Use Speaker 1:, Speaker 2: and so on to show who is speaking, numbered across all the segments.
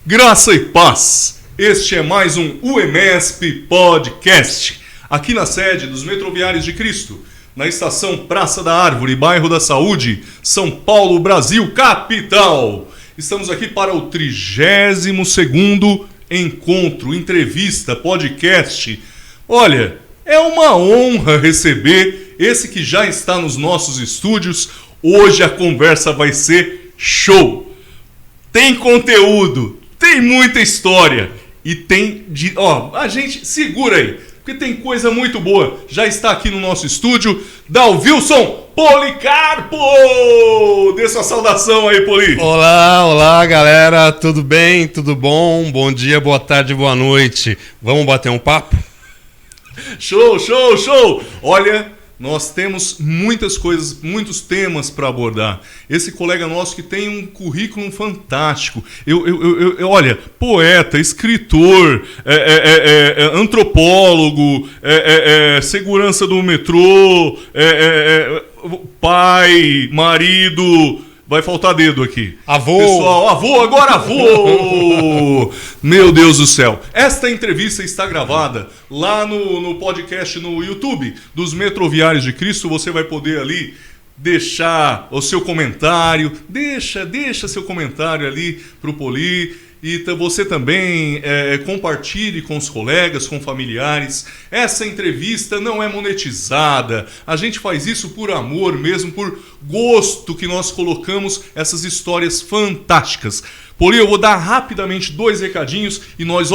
Speaker 1: Graça e paz, este é mais um UEMESP Podcast, aqui na sede dos Metroviários de Cristo, na estação Praça da Árvore, bairro da Saúde, São Paulo, Brasil, capital. Estamos aqui para o 32º encontro, entrevista, podcast. Olha, é uma honra receber esse que já está nos nossos estúdios. Hoje a conversa vai ser show. Tem conteúdo, tem muita história e tem... a gente segura aí, porque tem coisa muito boa. Já está aqui no nosso estúdio, Dalvilson Policarpo! Dê sua saudação aí, Poli.
Speaker 2: Olá, galera. Tudo bem? Tudo bom? Bom dia, boa tarde, boa noite. Vamos bater um papo?
Speaker 1: Show! Olha, nós temos muitas coisas, muitos temas para abordar. Esse colega nosso que tem um currículo fantástico. Olha, poeta, escritor, antropólogo, segurança do metrô, pai, marido... Vai faltar dedo aqui.
Speaker 2: Avô!
Speaker 1: Pessoal, avô! Meu Deus do céu. Esta entrevista está gravada lá no podcast no YouTube dos Metroviários de Cristo. Você vai poder ali deixar o seu comentário. Deixa seu comentário ali pro Poli. E você também compartilhe com os colegas, com familiares. Essa entrevista não é monetizada. A gente faz isso por amor mesmo, por gosto que nós colocamos essas histórias fantásticas. Porém, eu vou dar rapidamente 2 recadinhos e nós,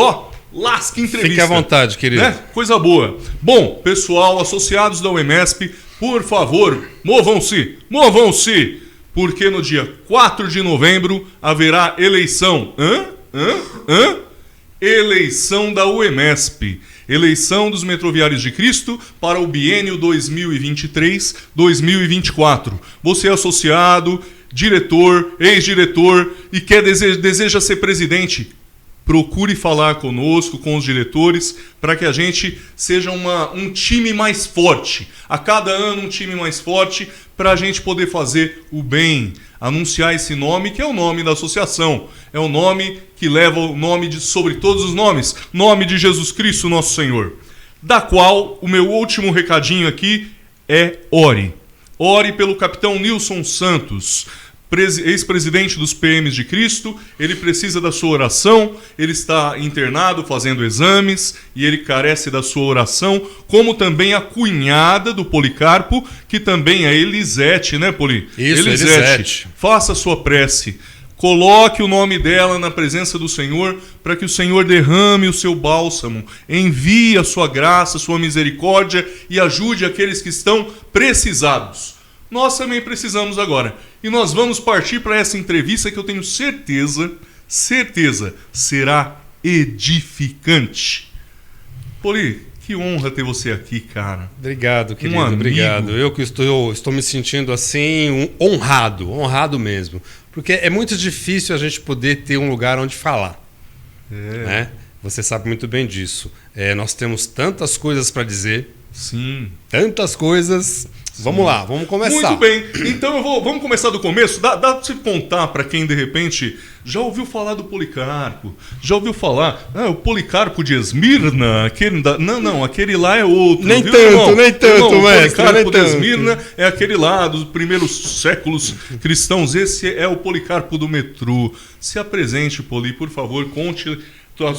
Speaker 1: lasca entrevista.
Speaker 2: Fique à vontade, querido.
Speaker 1: Né? Coisa boa. Bom, pessoal, associados da UEMESP, por favor, movam-se. Porque no dia 4 de novembro haverá eleição. Eleição da UEMESP. Eleição dos Metroviários de Cristo para o biênio 2023-2024. Você é associado, diretor, ex-diretor e deseja ser presidente? Procure falar conosco, com os diretores, para que a gente seja um time mais forte. A cada ano um time mais forte, para a gente poder fazer o bem. Anunciar esse nome, que é o nome da associação. É o nome que leva o nome sobre todos os nomes. Nome de Jesus Cristo, nosso Senhor. Da qual, o meu último recadinho aqui é ore. Ore pelo capitão Nilson Santos, ex-presidente dos PMs de Cristo. Ele precisa da sua oração. Ele está internado fazendo exames e ele carece da sua oração, como também a cunhada do Policarpo, que também é Elisete, né, Poli?
Speaker 2: Isso, Elisete.
Speaker 1: Faça a sua prece. Coloque o nome dela na presença do Senhor, para que o Senhor derrame o seu bálsamo, envie a sua graça, a sua misericórdia e ajude aqueles que estão precisados. Nós também precisamos agora. E nós vamos partir para essa entrevista que eu tenho certeza, será edificante. Poli, que honra ter você aqui, cara.
Speaker 2: Obrigado, querido. Obrigado. Eu que estou me sentindo assim, honrado mesmo. Porque é muito difícil a gente poder ter um lugar onde falar. Né? Você sabe muito bem disso. Nós temos tantas coisas para dizer.
Speaker 1: Sim.
Speaker 2: Tantas coisas. Vamos lá, vamos começar.
Speaker 1: Muito bem. Então vamos começar do começo. Dá para você contar para quem de repente já ouviu falar do Policarpo, já ouviu falar, o Policarpo de Esmirna, aquele aquele lá é outro.
Speaker 2: Nem
Speaker 1: viu,
Speaker 2: tanto,
Speaker 1: irmão?
Speaker 2: mestre.
Speaker 1: O Policarpo de Esmirna é aquele lá dos primeiros séculos cristãos. Esse é o Policarpo do metrô. Se apresente, Poli, por favor, conte as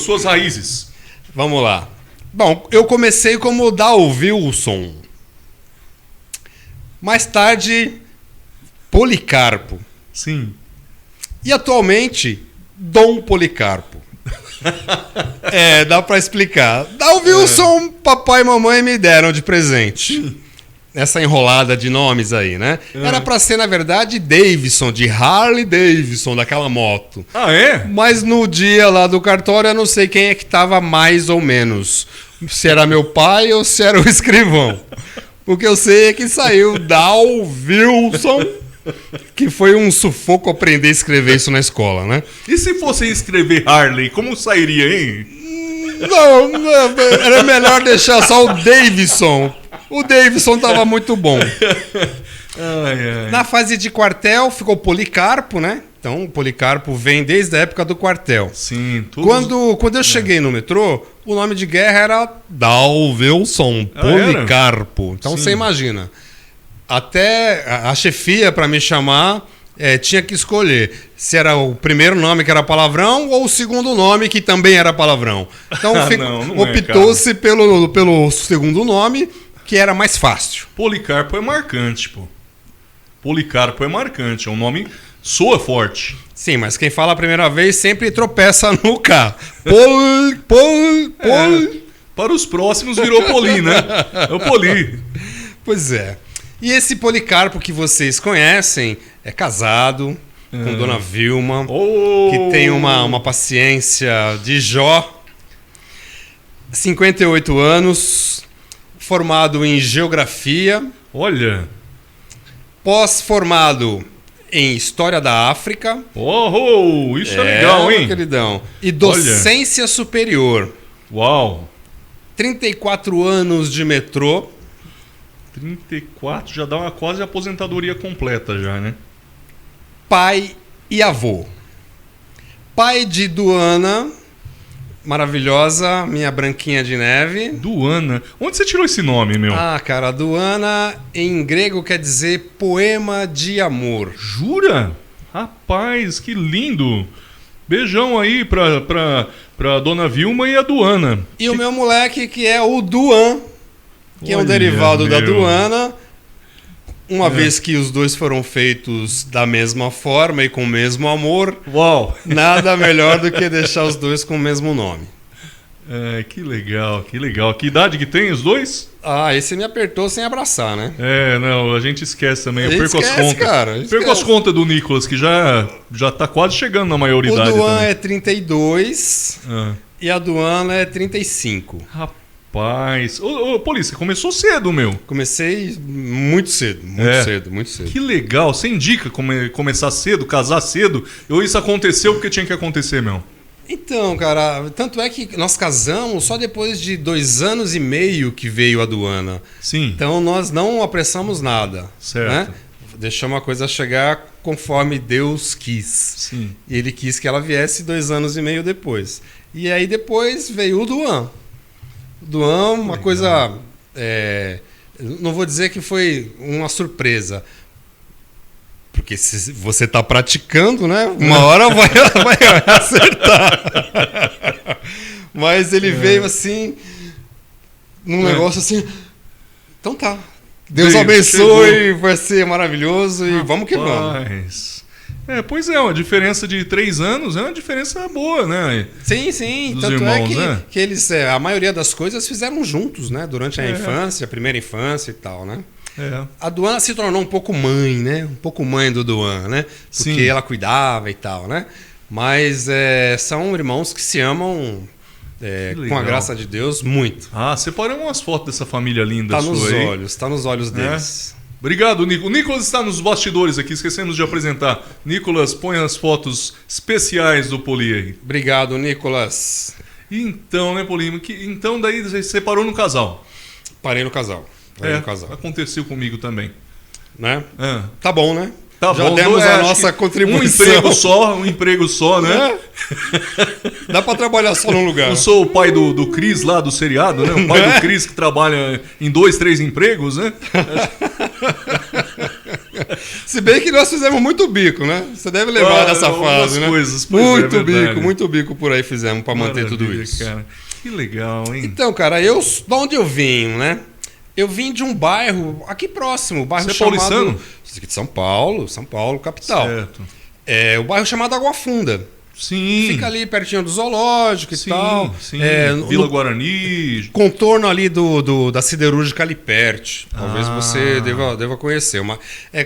Speaker 1: suas raízes.
Speaker 2: Vamos lá. Bom, eu comecei como Dalvilson. Mais tarde, Policarpo.
Speaker 1: Sim.
Speaker 2: E atualmente, Dom Policarpo. Dá pra explicar. Dalvilson, papai e mamãe me deram de presente. Essa enrolada de nomes aí, né? Era pra ser, na verdade, Davidson, de Harley Davidson, daquela moto.
Speaker 1: Ah, é?
Speaker 2: Mas no dia lá do cartório, eu não sei quem é que tava mais ou menos. Se era meu pai ou se era o escrivão. O que eu sei é que saiu Dalvilson, que foi um sufoco aprender a escrever isso na escola, né?
Speaker 1: E se fosse escrever Harley, como sairia, hein?
Speaker 2: Não, era melhor deixar só o Davidson, O Davidson tava muito bom.
Speaker 1: Ai, ai.
Speaker 2: Na fase de quartel ficou Policarpo, né? Então o Policarpo vem desde a época do quartel.
Speaker 1: Sim, todos...
Speaker 2: Quando eu cheguei no metrô, o nome de guerra era Dalvilson Policarpo. Então
Speaker 1: Sim.
Speaker 2: você imagina. Até a chefia, para me chamar, tinha que escolher se era o primeiro nome que era palavrão ou o segundo nome que também era palavrão. Então
Speaker 1: Não
Speaker 2: optou-se pelo segundo nome, que era mais fácil.
Speaker 1: Policarpo é marcante, pô. Policarpo é marcante, é um nome... Soa forte.
Speaker 2: Sim, mas quem fala a primeira vez sempre tropeça no K.
Speaker 1: Para os próximos virou Poli, né? É o Poli.
Speaker 2: Pois é. E esse Policarpo que vocês conhecem é casado com Dona Vilma, que tem uma paciência de Jó. 58 anos, formado em Geografia.
Speaker 1: Olha.
Speaker 2: Pós-formado em História da África.
Speaker 1: Isso é legal, hein?
Speaker 2: Queridão. E docência superior.
Speaker 1: Uau.
Speaker 2: 34 anos de metrô.
Speaker 1: 34 já dá uma quase aposentadoria completa já, né?
Speaker 2: Pai e avô. Pai de Duana, maravilhosa, minha branquinha de neve.
Speaker 1: Duana. Onde você tirou esse nome, meu?
Speaker 2: Ah, cara, Duana em grego quer dizer poema de amor.
Speaker 1: Jura? Rapaz, que lindo. Beijão aí pra Dona Vilma e a Duana.
Speaker 2: E o meu moleque que é o Duan, que é um derivado da Duana. Uma vez que os dois foram feitos da mesma forma e com o mesmo amor,
Speaker 1: Uau.
Speaker 2: Nada melhor do que deixar os dois com o mesmo nome.
Speaker 1: Que legal, que legal. Que idade que tem os dois?
Speaker 2: Ah, esse me apertou sem abraçar, né?
Speaker 1: Não, a gente esquece também. Eu
Speaker 2: Esquece,
Speaker 1: perco as contas.
Speaker 2: cara,
Speaker 1: Perco as contas do Nicolas, que já tá quase chegando na maioridade.
Speaker 2: O Duan
Speaker 1: também.
Speaker 2: é 32 e a Duana é 35.
Speaker 1: Rapaz. Ô, Polícia, começou cedo, meu.
Speaker 2: Comecei muito cedo, muito cedo.
Speaker 1: Que legal. Você indica começar cedo, casar cedo? Ou isso aconteceu porque tinha que acontecer, meu?
Speaker 2: Então, cara, tanto é que nós casamos só depois de 2 anos e meio que veio a Duana.
Speaker 1: Sim.
Speaker 2: Então nós não apressamos nada.
Speaker 1: Certo.
Speaker 2: Né? Deixamos a coisa chegar conforme Deus quis.
Speaker 1: Sim.
Speaker 2: E Ele quis que ela viesse 2 anos e meio depois. E aí depois veio o Duan. O Duan, uma coisa... não vou dizer que foi uma surpresa. Porque se você está praticando, né? Uma hora vai acertar. Mas ele veio assim, num negócio assim. Então tá. Deus abençoe, vai ser maravilhoso e vamos que vamos.
Speaker 1: Pois é, uma diferença de 3 anos é uma diferença boa, né?
Speaker 2: Sim.
Speaker 1: Dos
Speaker 2: Tanto
Speaker 1: irmãos,
Speaker 2: é
Speaker 1: né?
Speaker 2: que eles, a maioria das coisas fizeram juntos, né? Durante a infância, a primeira infância e tal, né? A Duana se tornou um pouco mãe, né? Um pouco mãe do Duan, né? Porque ela cuidava e tal, né? Mas são irmãos que se amam, com a graça de Deus, muito.
Speaker 1: Separamos umas fotos dessa família linda
Speaker 2: Tá
Speaker 1: sua
Speaker 2: nos
Speaker 1: aí.
Speaker 2: olhos, tá nos olhos deles.
Speaker 1: Obrigado, Nicolas. O Nicolas está nos bastidores aqui, esquecemos de apresentar. Nicolas, põe as fotos especiais do Poli aí.
Speaker 2: Obrigado, Nicolas.
Speaker 1: Então, né, Poli? Então daí você separou no casal.
Speaker 2: Parei no casal.
Speaker 1: Aconteceu comigo também.
Speaker 2: Né? Tá bom, né?
Speaker 1: Tá
Speaker 2: Já
Speaker 1: bom,
Speaker 2: demos a nossa contribuição.
Speaker 1: Um emprego só, né?
Speaker 2: Dá pra trabalhar só num lugar.
Speaker 1: Eu sou o pai do Cris lá, do seriado, né? O pai do Cris que trabalha em 2, 3 empregos, né?
Speaker 2: Se bem que nós fizemos muito bico, né? Você deve lembrar dessa fase, né?
Speaker 1: Coisas,
Speaker 2: muito bico por aí fizemos pra manter tudo isso.
Speaker 1: Cara. Que legal, hein?
Speaker 2: Então, cara, de onde eu vim, né? Eu vim de um bairro aqui próximo, bairro chamado...
Speaker 1: Você é paulistano?
Speaker 2: De São Paulo, capital.
Speaker 1: Certo.
Speaker 2: O bairro chamado Água Funda.
Speaker 1: Sim.
Speaker 2: Fica ali pertinho do zoológico e tal.
Speaker 1: Sim. Vila Guarani.
Speaker 2: Contorno ali da siderúrgica Aliperte. Talvez você deva conhecer.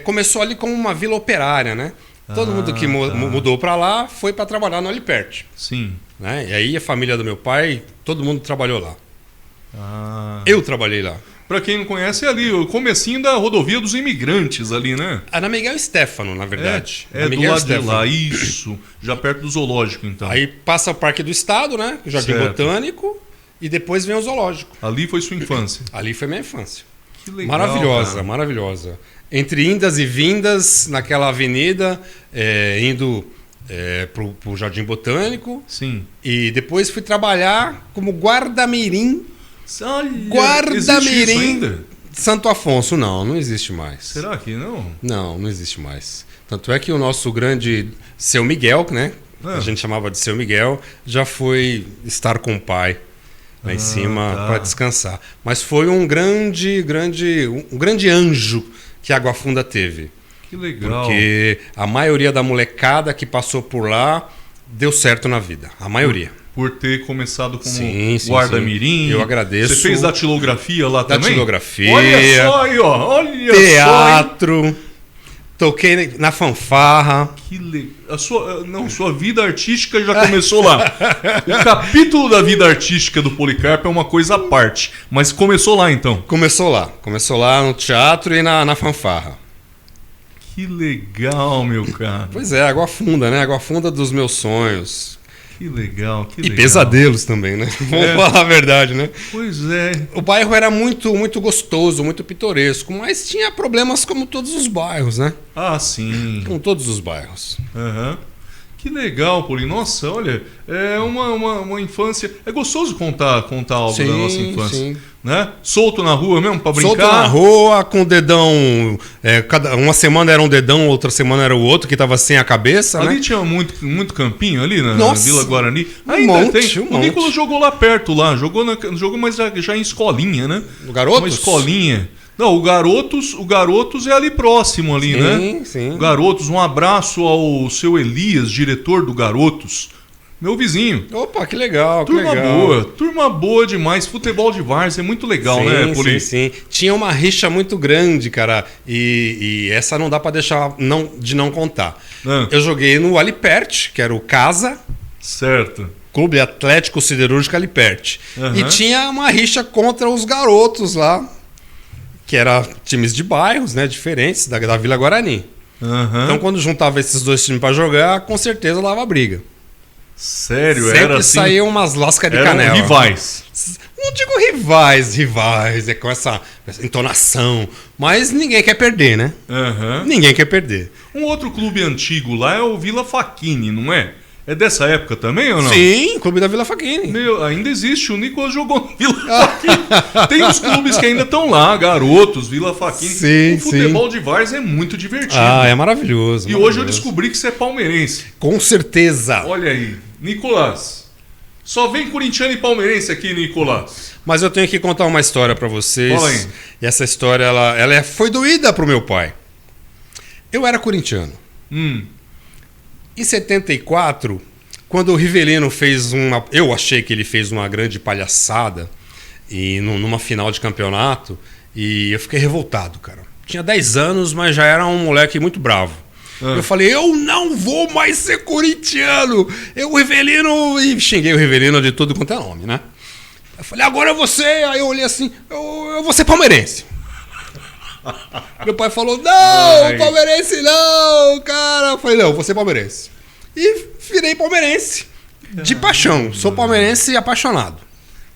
Speaker 2: Começou ali como uma vila operária, né? Todo mundo que mudou para lá foi para trabalhar no Aliperte.
Speaker 1: Sim.
Speaker 2: Né? E aí a família do meu pai, todo mundo trabalhou lá. Eu trabalhei lá.
Speaker 1: Pra quem não conhece, é ali, o comecinho da rodovia dos imigrantes ali, né?
Speaker 2: Na Miguel Stéfano, na verdade.
Speaker 1: Do lado de lá, isso. Já perto do zoológico, então.
Speaker 2: Aí passa o Parque do Estado, né? O Jardim Botânico. E depois vem o zoológico.
Speaker 1: Ali foi sua infância.
Speaker 2: Ali foi minha infância.
Speaker 1: Que legal,
Speaker 2: Maravilhosa,
Speaker 1: cara.
Speaker 2: maravilhosa. Entre indas e vindas, naquela avenida, indo pro Jardim Botânico.
Speaker 1: Sim.
Speaker 2: E depois fui trabalhar como guarda-mirim.
Speaker 1: Olha, existe isso
Speaker 2: Guarda-mirim
Speaker 1: ainda?
Speaker 2: Santo Afonso. Não existe mais.
Speaker 1: Será que não?
Speaker 2: Não existe mais. Tanto é que o nosso grande Seu Miguel, né? A gente chamava de Seu Miguel, já foi estar com o pai lá em cima
Speaker 1: tá.
Speaker 2: para descansar. Mas foi um grande anjo que a Água Funda teve.
Speaker 1: Que legal.
Speaker 2: Porque a maioria da molecada que passou por lá deu certo na vida. A maioria.
Speaker 1: Por ter começado como
Speaker 2: Sim,
Speaker 1: guarda-mirim.
Speaker 2: eu agradeço.
Speaker 1: Você fez datilografia lá também?
Speaker 2: Datilografia.
Speaker 1: Olha só aí, ó. Olha
Speaker 2: Teatro.
Speaker 1: só.
Speaker 2: Toquei na fanfarra.
Speaker 1: Que legal. Sua vida artística já começou lá. O capítulo da vida artística do Policarpo é uma coisa à parte. Mas começou lá, então.
Speaker 2: Começou lá no teatro e na fanfarra.
Speaker 1: Que legal, meu cara.
Speaker 2: Pois é, Água Funda, né? Água Funda dos meus sonhos.
Speaker 1: Que legal, que
Speaker 2: E
Speaker 1: legal.
Speaker 2: pesadelos também, né? Vamos falar a verdade, né?
Speaker 1: Pois é.
Speaker 2: O bairro era muito gostoso, muito pitoresco, mas tinha problemas como todos os bairros, né?
Speaker 1: Ah, sim.
Speaker 2: Como todos os bairros.
Speaker 1: Aham. Que legal, Paulinho. Nossa, olha, é uma infância... É gostoso contar algo da nossa infância.
Speaker 2: Sim.
Speaker 1: Né? Solto na rua mesmo, pra brincar?
Speaker 2: Solto na rua, com o dedão... uma semana era um dedão, outra semana era o outro, que tava sem a cabeça,
Speaker 1: Ali
Speaker 2: né?
Speaker 1: tinha muito campinho ali na
Speaker 2: Nossa,
Speaker 1: Vila Guarani.
Speaker 2: um
Speaker 1: Ainda
Speaker 2: monte,
Speaker 1: tem.
Speaker 2: um
Speaker 1: O
Speaker 2: monte.
Speaker 1: Nicolas jogou lá perto, lá. Jogou mas já em escolinha, né?
Speaker 2: No Garotos?
Speaker 1: Uma escolinha. Não, o Garotos é ali próximo ali, né?
Speaker 2: Sim.
Speaker 1: O Garotos, um abraço ao seu Elias, diretor do Garotos. Meu vizinho.
Speaker 2: Opa, que legal, que
Speaker 1: Turma
Speaker 2: legal.
Speaker 1: boa, turma boa demais. Futebol de várzea é muito legal,
Speaker 2: Sim,
Speaker 1: né, Poli?
Speaker 2: sim. Tinha uma rixa muito grande, cara, e essa não dá pra deixar de não contar.
Speaker 1: Ah.
Speaker 2: Eu joguei no Aliperte, que era o Casa,
Speaker 1: Certo.
Speaker 2: Clube Atlético Siderúrgico Aliperte.
Speaker 1: Aham.
Speaker 2: E tinha uma rixa contra os Garotos lá, que era times de bairros, né, diferentes da Vila Guarani.
Speaker 1: Aham.
Speaker 2: Então, quando juntava esses dois times pra jogar, com certeza dava briga.
Speaker 1: Sério,
Speaker 2: Sempre
Speaker 1: era assim.
Speaker 2: saíam umas lascas de
Speaker 1: Eram
Speaker 2: canela.
Speaker 1: rivais.
Speaker 2: Não digo rivais, é com essa entonação, mas ninguém quer perder, né?
Speaker 1: Aham.
Speaker 2: Ninguém quer perder.
Speaker 1: Um outro clube antigo lá é o Vila Facchini, não é? É dessa época também ou não?
Speaker 2: Sim, Clube da Vila Facchini.
Speaker 1: Meu, ainda existe, o Nicolas jogou no Vila Facchini. Tem os clubes que ainda estão lá, Garotos, Vila Facchini.
Speaker 2: Sim,
Speaker 1: o futebol de várzea é muito divertido.
Speaker 2: Ah, é maravilhoso.
Speaker 1: E hoje eu descobri que você é palmeirense.
Speaker 2: Com certeza.
Speaker 1: Olha aí, Nicolas. Só vem corintiano e palmeirense aqui, Nicolas.
Speaker 2: Mas eu tenho que contar uma história pra vocês.
Speaker 1: Fala aí.
Speaker 2: E essa história, foi doída pro meu pai. Eu era corintiano. Em 74, quando o Rivelino fez uma... Eu achei que ele fez uma grande palhaçada numa final de campeonato, e eu fiquei revoltado, cara. Tinha 10 anos, mas já era um moleque muito bravo. Eu falei, eu não vou mais ser corintiano. O Rivelino... E xinguei o Rivelino de tudo quanto é nome, né? Eu falei, agora eu vou ser... Aí eu olhei assim, eu vou ser palmeirense. Meu pai falou, não, palmeirense não, cara. Eu falei, não, eu vou ser palmeirense. E virei palmeirense. De paixão. Sou palmeirense apaixonado.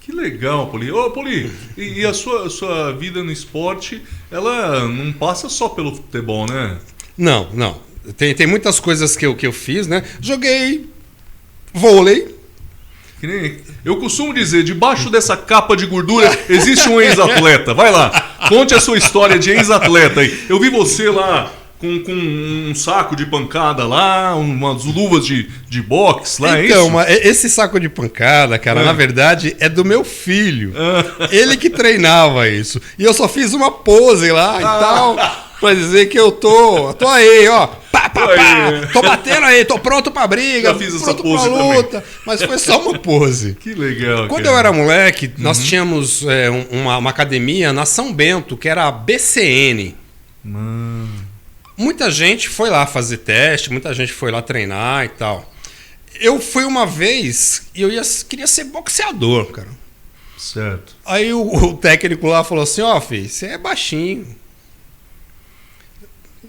Speaker 1: Que legal, Poli. Ô, Poli, e a sua vida no esporte, ela não passa só pelo futebol, né?
Speaker 2: Não. Tem muitas coisas que eu fiz, né? Joguei vôlei.
Speaker 1: Que nem... Eu costumo dizer, debaixo dessa capa de gordura existe um ex-atleta. Vai lá, conte a sua história de ex-atleta aí. Eu vi você lá com um saco de pancada lá, umas luvas de boxe lá, é
Speaker 2: Então,
Speaker 1: isso?
Speaker 2: mas esse saco de pancada, cara, na verdade, é do meu filho. Ele que treinava isso. E eu só fiz uma pose lá e tal, pra dizer que eu tô aí, ó. Pá. Tô batendo aí, tô pronto pra briga,
Speaker 1: Já fiz essa
Speaker 2: pronto
Speaker 1: pose
Speaker 2: pra luta. Mas foi só uma pose.
Speaker 1: Que legal,
Speaker 2: Quando
Speaker 1: cara.
Speaker 2: eu era moleque, nós tínhamos uma academia na São Bento, que era a BCN. Muita gente foi lá fazer teste, muita gente foi lá treinar e tal. Eu fui uma vez e queria ser boxeador, cara.
Speaker 1: Certo.
Speaker 2: Aí o técnico lá falou assim, ó, filho, você é baixinho.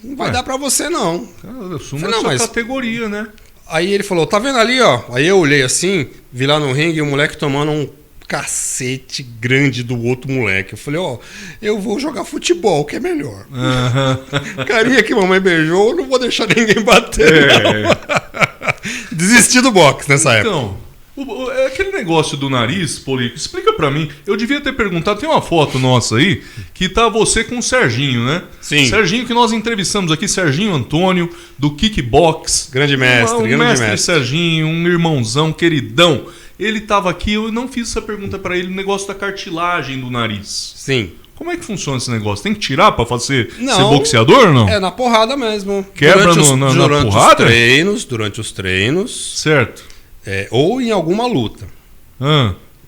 Speaker 2: Não vai dar pra você, não.
Speaker 1: Eu assumo
Speaker 2: Falei,
Speaker 1: a
Speaker 2: não,
Speaker 1: sua
Speaker 2: mas-
Speaker 1: categoria, né?
Speaker 2: Aí ele falou, tá vendo ali, ó? Aí eu olhei assim, vi lá no ringue o moleque tomando um cacete grande do outro moleque. Eu falei, ó, eu vou jogar futebol, que é melhor. Carinha que mamãe beijou, não vou deixar ninguém bater. Desisti do boxe nessa época.
Speaker 1: Então, aquele negócio do nariz, Polico, explica pra mim. Eu devia ter perguntado, tem uma foto nossa aí, que tá você com o Serginho, né?
Speaker 2: Sim.
Speaker 1: Serginho que nós entrevistamos aqui, Serginho Antônio, do Kickbox.
Speaker 2: Grande mestre, grande mestre.
Speaker 1: Serginho, um irmãozão, queridão. Ele tava aqui, eu não fiz essa pergunta pra ele, o negócio da cartilagem do nariz.
Speaker 2: Sim.
Speaker 1: Como é que funciona esse negócio? Tem que tirar pra ser
Speaker 2: Não,
Speaker 1: boxeador ou não?
Speaker 2: É na porrada mesmo.
Speaker 1: Quebra na porrada?
Speaker 2: Durante os treinos.
Speaker 1: Certo.
Speaker 2: Ou em alguma luta.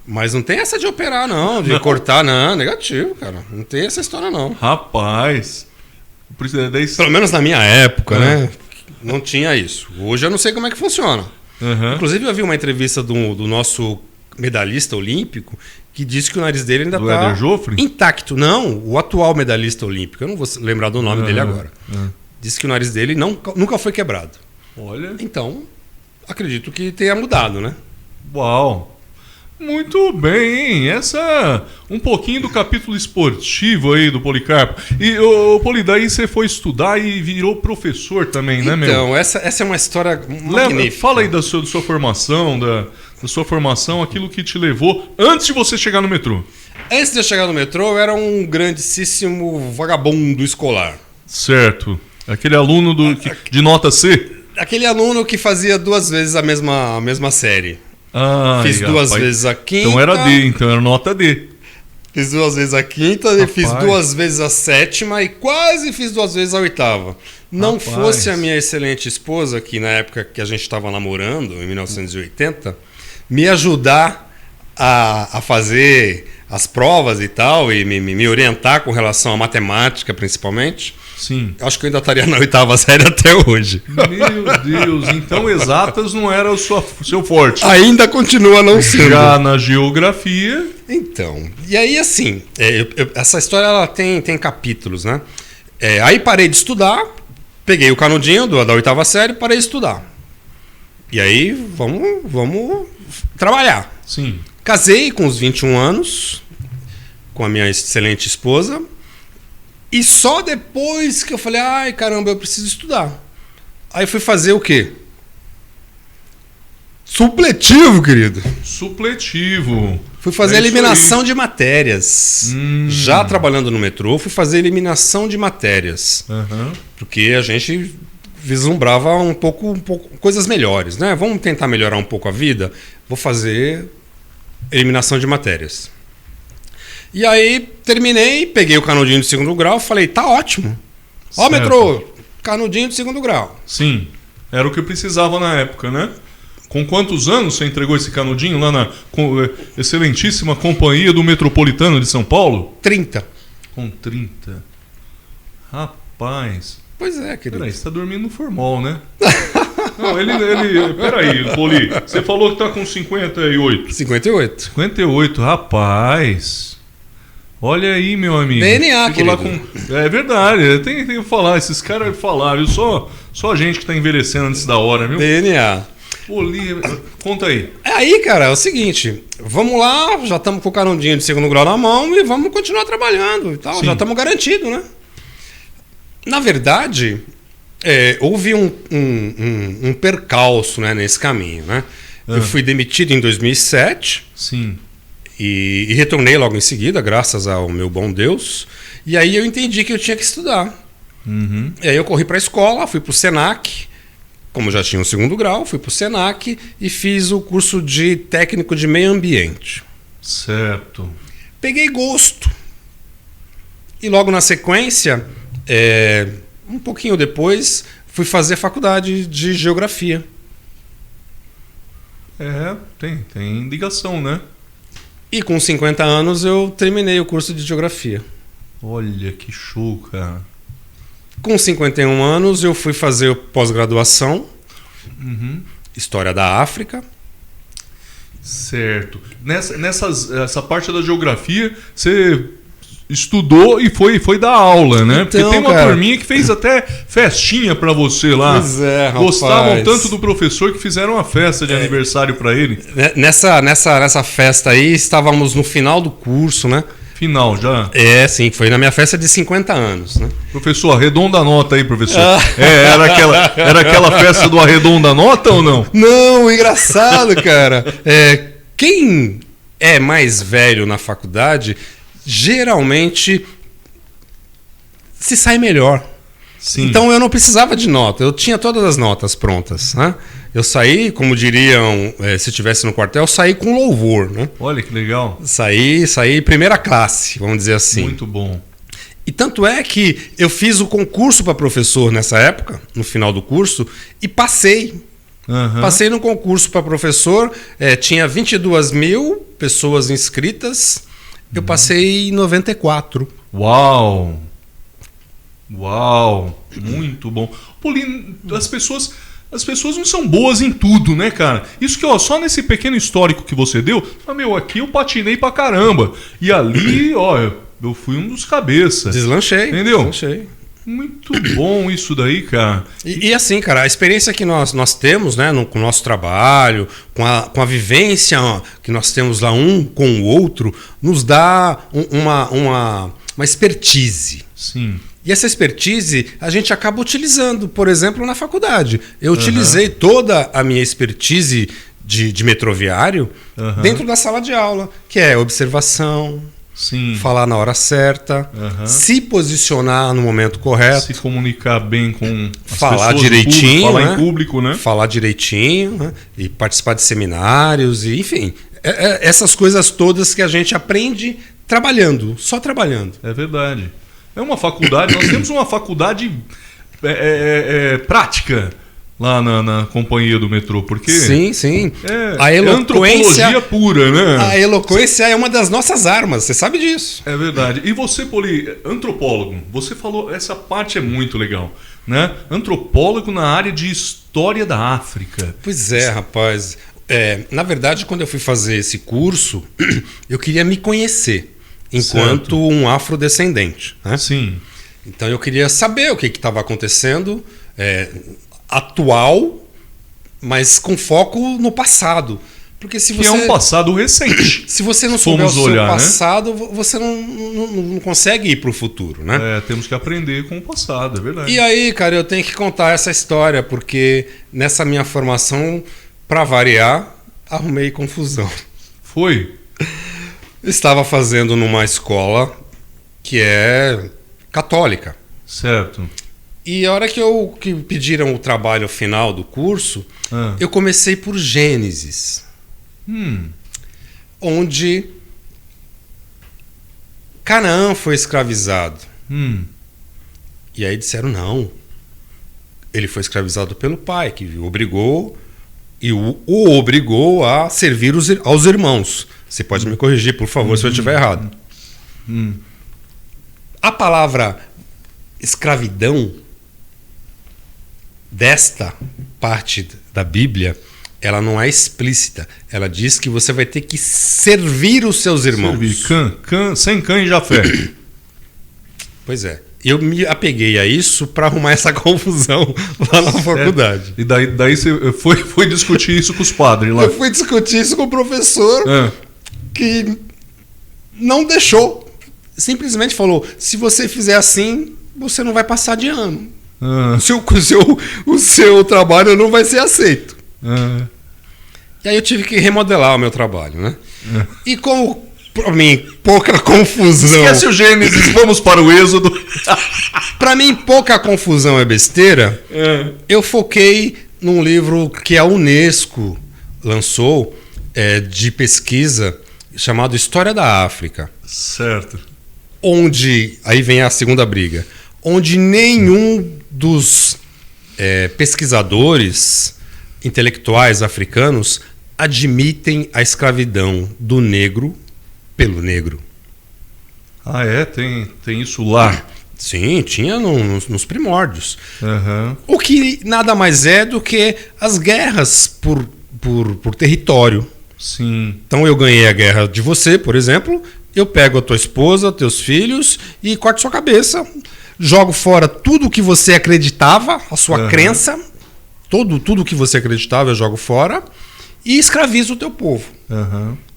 Speaker 2: Mas não tem essa de operar, não. De cortar, não. Negativo, cara. Não tem essa história, não.
Speaker 1: Rapaz.
Speaker 2: Pelo menos na minha época, né? Não tinha isso. Hoje eu não sei como é que funciona. Inclusive eu vi uma entrevista do nosso medalhista olímpico que disse que o nariz dele ainda está intacto. Não, o atual medalhista olímpico. Eu não vou lembrar do nome dele agora. Disse que o nariz dele nunca foi quebrado.
Speaker 1: Olha.
Speaker 2: Então, acredito que tenha mudado, né?
Speaker 1: Uau. Muito bem, hein? Essa um pouquinho do capítulo esportivo aí do Policarpo. E, Poli, daí você foi estudar e virou professor também, né, meu?
Speaker 2: Então, essa é uma história magnífica.
Speaker 1: Fala aí da sua formação, da sua formação, aquilo que te levou antes de você chegar no metrô.
Speaker 2: Antes de eu chegar no metrô, eu era um grandíssimo vagabundo escolar.
Speaker 1: Certo. Aquele aluno de nota C?
Speaker 2: Aquele aluno que fazia 2 vezes a mesma série. Fiz 2 vezes a quinta.
Speaker 1: Então era D, então era nota D.
Speaker 2: Fiz 2 vezes a quinta, fiz 2 vezes a 7ª e quase fiz 2 vezes a 8ª. Não fosse a minha excelente esposa, que na época que a gente estava namorando, em 1980, me ajudar a fazer as provas e tal, e me orientar com relação à matemática, principalmente.
Speaker 1: Sim.
Speaker 2: Acho que eu ainda estaria na 8ª série até hoje.
Speaker 1: Meu Deus, então exatas não era o seu forte.
Speaker 2: Ainda continua não sendo.
Speaker 1: Já na geografia.
Speaker 2: Então, e aí assim, essa história ela tem capítulos, né? Aí parei de estudar, peguei o canudinho da 8ª série e parei de estudar. E aí vamos trabalhar.
Speaker 1: Sim.
Speaker 2: Casei com os 21 anos, com a minha excelente esposa. E só depois que eu falei, ai caramba, eu preciso estudar. Aí fui fazer o quê? Supletivo, querido.
Speaker 1: Supletivo.
Speaker 2: Fui fazer eliminação de matérias. Já trabalhando no metrô, fui fazer eliminação de matérias. Porque a gente vislumbrava um pouco coisas melhores, né? Vamos tentar melhorar um pouco a vida? Vou fazer eliminação de matérias. E aí terminei, peguei o canudinho de 2º grau, falei, tá ótimo. Ó, metrô, canudinho de 2º grau.
Speaker 1: Sim, era o que eu precisava na época, né? Com quantos anos você entregou esse canudinho lá na excelentíssima companhia do Metropolitano de São Paulo?
Speaker 2: 30.
Speaker 1: Com 30. Rapaz.
Speaker 2: Pois é, querido.
Speaker 1: Peraí, você tá dormindo no formal, né? Não, peraí, Poli, você falou que tá com 58.
Speaker 2: 58.
Speaker 1: 58, rapaz. Olha aí, meu amigo.
Speaker 2: DNA, querido.
Speaker 1: É verdade, tem que falar. Esses caras falaram, só a gente que tá envelhecendo antes da hora, viu?
Speaker 2: DNA.
Speaker 1: Poli, conta aí.
Speaker 2: Aí, cara, é o seguinte. Vamos lá, já estamos com o canudinho de 2º grau na mão e vamos continuar trabalhando e tal. Sim. Já estamos garantidos, né? Na verdade, houve um percalço, né, nesse caminho, né? Eu fui demitido em 2007.
Speaker 1: Sim.
Speaker 2: E retornei logo em seguida, graças ao meu bom Deus. E aí eu entendi que eu tinha que estudar. E aí eu corri para a escola, fui para o Senac. Como já tinha o 2º grau, fui para o Senac e fiz o curso de técnico de meio ambiente.
Speaker 1: Certo.
Speaker 2: Peguei gosto. E logo na sequência, um pouquinho depois, fui fazer faculdade de geografia.
Speaker 1: Tem ligação, né?
Speaker 2: E com 50 anos eu terminei o curso de geografia.
Speaker 1: Olha que show, cara.
Speaker 2: Com 51 anos eu fui fazer pós-graduação, História da África.
Speaker 1: Certo. Essa parte da geografia, você estudou e foi dar aula, né? Porque
Speaker 2: Então,
Speaker 1: tem uma
Speaker 2: cara,
Speaker 1: turminha que fez até festinha pra você lá.
Speaker 2: Pois é, rapaz.
Speaker 1: Gostavam tanto do professor que fizeram uma festa de aniversário pra ele.
Speaker 2: Nessa festa aí, estávamos no final do curso, né?
Speaker 1: Final já.
Speaker 2: Sim, foi na minha festa de 50 anos, né?
Speaker 1: Professor, arredonda a nota aí, professor. Era aquela festa do arredonda a nota ou não?
Speaker 2: Não, engraçado, cara. Quem é mais velho na faculdade, geralmente se sai melhor.
Speaker 1: Sim.
Speaker 2: Então eu não precisava de nota, eu tinha todas as notas prontas, né? Eu saí, como diriam, se estivesse no quartel, eu saí com louvor, né?
Speaker 1: Olha que legal.
Speaker 2: Saí primeira classe, vamos dizer assim.
Speaker 1: Muito bom.
Speaker 2: E tanto é que eu fiz o concurso para professor nessa época, no final do curso, e passei.
Speaker 1: Uhum.
Speaker 2: Passei no concurso para professor, tinha 22 mil pessoas inscritas, eu passei em 94.
Speaker 1: Uau! Uau! Muito bom. Paulinho, as pessoas não são boas em tudo, né, cara? Isso que, ó, só nesse pequeno histórico que você deu, aqui eu patinei pra caramba. E ali, ó, eu fui um dos cabeças.
Speaker 2: Deslanchei.
Speaker 1: Entendeu?
Speaker 2: Deslanchei.
Speaker 1: Muito bom isso daí, cara.
Speaker 2: E assim, cara, a experiência que nós temos, né, com o nosso trabalho, com a vivência que nós temos lá um com o outro, nos dá uma expertise.
Speaker 1: Sim.
Speaker 2: E essa expertise a gente acaba utilizando, por exemplo, na faculdade. Eu utilizei toda a minha expertise de metroviário dentro da sala de aula, que é observação,
Speaker 1: sim,
Speaker 2: falar na hora certa, se posicionar no momento correto,
Speaker 1: se comunicar bem com as
Speaker 2: falar
Speaker 1: pessoas
Speaker 2: direitinho,
Speaker 1: público, falar
Speaker 2: né?
Speaker 1: em público, né?
Speaker 2: Falar direitinho, né? E participar de seminários, e enfim, essas coisas todas que a gente aprende trabalhando, só trabalhando.
Speaker 1: É verdade. É uma faculdade, nós temos uma faculdade prática lá na companhia do metrô, porque
Speaker 2: sim.
Speaker 1: A antropologia pura, né?
Speaker 2: A eloquência é uma das nossas armas, você sabe disso.
Speaker 1: É verdade. E você, Poli, antropólogo, você falou, essa parte é muito legal, né? Antropólogo na área de história da África.
Speaker 2: Pois é, rapaz. Na verdade, quando eu fui fazer esse curso, eu queria me conhecer enquanto um afrodescendente, né?
Speaker 1: Sim.
Speaker 2: Então eu queria saber o que estava acontecendo atual, mas com foco no passado. Porque se você
Speaker 1: é um passado recente.
Speaker 2: Se você não souber o seu
Speaker 1: olhar,
Speaker 2: passado, né? Você não consegue ir para o futuro, né?
Speaker 1: Temos que aprender com o passado, é verdade.
Speaker 2: E aí, cara, eu tenho que contar essa história, porque nessa minha formação, para variar, arrumei confusão.
Speaker 1: Foi?
Speaker 2: Estava fazendo numa escola que é católica.
Speaker 1: Certo.
Speaker 2: E a hora que pediram o trabalho final do curso, eu comecei por Gênesis. Onde Canaã foi escravizado. E aí disseram, não. Ele foi escravizado pelo pai, que o obrigou a servir aos irmãos. Você pode me corrigir, por favor, se eu estiver errado. A palavra escravidão desta parte da Bíblia, ela não é explícita. Ela diz que você vai ter que servir os seus irmãos.
Speaker 1: Servir. Sem cã e Jafé.
Speaker 2: Pois é. Eu me apeguei a isso para arrumar essa confusão lá na faculdade.
Speaker 1: E daí você foi discutir isso com os padres lá?
Speaker 2: Eu fui discutir isso com o professor que não deixou. Simplesmente falou, se você fizer assim, você não vai passar de ano. O seu trabalho não vai ser aceito. E aí eu tive que remodelar o meu trabalho, né? E como, para mim, pouca confusão...
Speaker 1: Esquece o Gênesis, vamos para o Êxodo.
Speaker 2: Para mim, pouca confusão é besteira. Eu foquei num livro que a Unesco lançou de pesquisa, chamado História da África.
Speaker 1: Certo.
Speaker 2: Onde, aí vem a segunda briga, onde nenhum dos pesquisadores intelectuais africanos admitem a escravidão do negro pelo negro.
Speaker 1: Ah, tem isso lá?
Speaker 2: Sim, tinha nos primórdios.
Speaker 1: Uhum.
Speaker 2: O que nada mais é do que as guerras por território.
Speaker 1: Sim.
Speaker 2: Então eu ganhei a guerra de você, por exemplo, eu pego a tua esposa, teus filhos e corto sua cabeça. Jogo fora tudo que você acreditava, a sua crença, tudo que você acreditava eu jogo fora e escravizo o teu povo.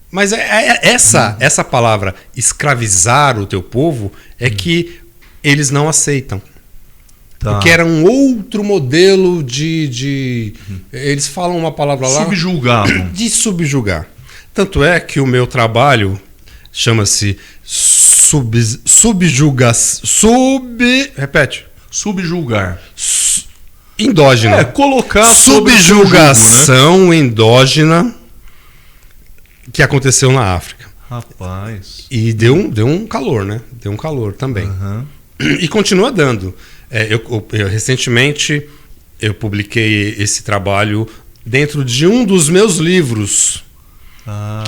Speaker 2: Mas essa palavra, escravizar o teu povo, é que eles não aceitam. Porque era um outro modelo de eles falam uma palavra lá...
Speaker 1: Subjugavam.
Speaker 2: De subjugar. Tanto é que o meu trabalho chama-se repete.
Speaker 1: Subjugar.
Speaker 2: Endógena.
Speaker 1: Colocar
Speaker 2: subjugação jugo, né? Endógena que aconteceu na África.
Speaker 1: Rapaz.
Speaker 2: E deu um calor, né? Deu um calor também. E continua dando. Eu recentemente eu publiquei esse trabalho dentro de um dos meus livros,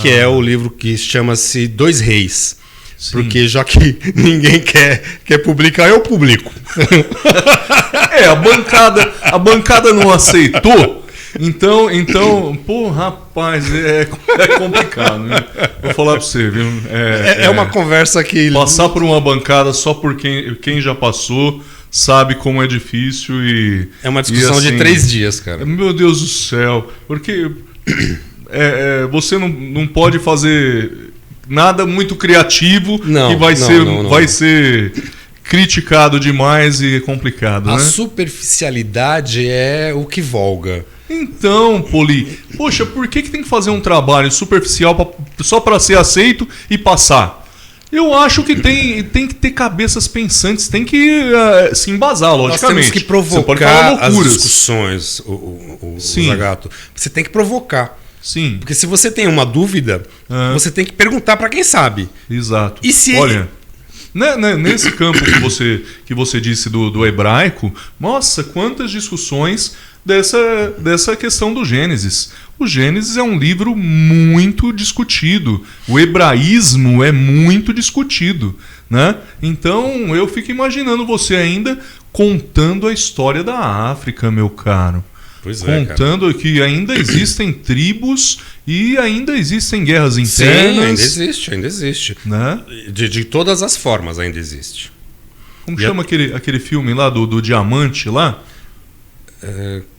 Speaker 2: que é o livro que chama-se Dois Reis. Sim. Porque já que ninguém quer publicar, eu publico.
Speaker 1: A bancada não aceitou. Então, pô, rapaz, é complicado, né? Vou falar pra você, viu?
Speaker 2: É uma conversa que...
Speaker 1: Passar por uma bancada só por quem já passou sabe como é difícil e...
Speaker 2: É uma discussão de 3 dias, cara.
Speaker 1: Meu Deus do céu. Porque você não pode fazer nada muito criativo que vai ser criticado demais e complicado,
Speaker 2: A
Speaker 1: né?
Speaker 2: superficialidade é o que volga.
Speaker 1: Então, Poli, poxa, por que tem que fazer um trabalho superficial só para ser aceito e passar? Eu acho que tem que ter cabeças pensantes, tem que se embasar, logicamente.
Speaker 2: Nós temos que provocar as discussões, o Zagato. Você tem que provocar.
Speaker 1: Sim.
Speaker 2: Porque se você tem uma dúvida, você tem que perguntar para quem sabe.
Speaker 1: Exato.
Speaker 2: E se
Speaker 1: Olha, nesse campo que você disse do hebraico, nossa, quantas discussões dessa questão do Gênesis. O Gênesis é um livro muito discutido. O hebraísmo é muito discutido, né? Então eu fico imaginando você ainda contando a história da África, meu caro.
Speaker 2: Pois
Speaker 1: contando que ainda existem tribos e ainda existem guerras internas.
Speaker 2: Sim, ainda existe.
Speaker 1: Né?
Speaker 2: De todas as formas ainda existe.
Speaker 1: Como chama aquele filme lá do Diamante lá?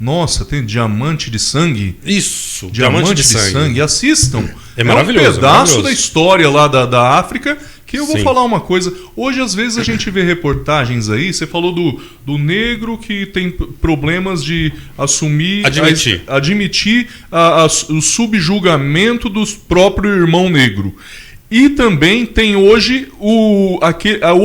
Speaker 1: Nossa, tem Diamante de Sangue?
Speaker 2: Isso,
Speaker 1: Diamante de Sangue. Assistam.
Speaker 2: É maravilhoso.
Speaker 1: É um pedaço da história lá da África que eu vou falar uma coisa. Hoje, às vezes, a gente vê reportagens aí. Você falou do negro que tem problemas de admitir o subjugamento do próprio irmão negro. E também tem hoje o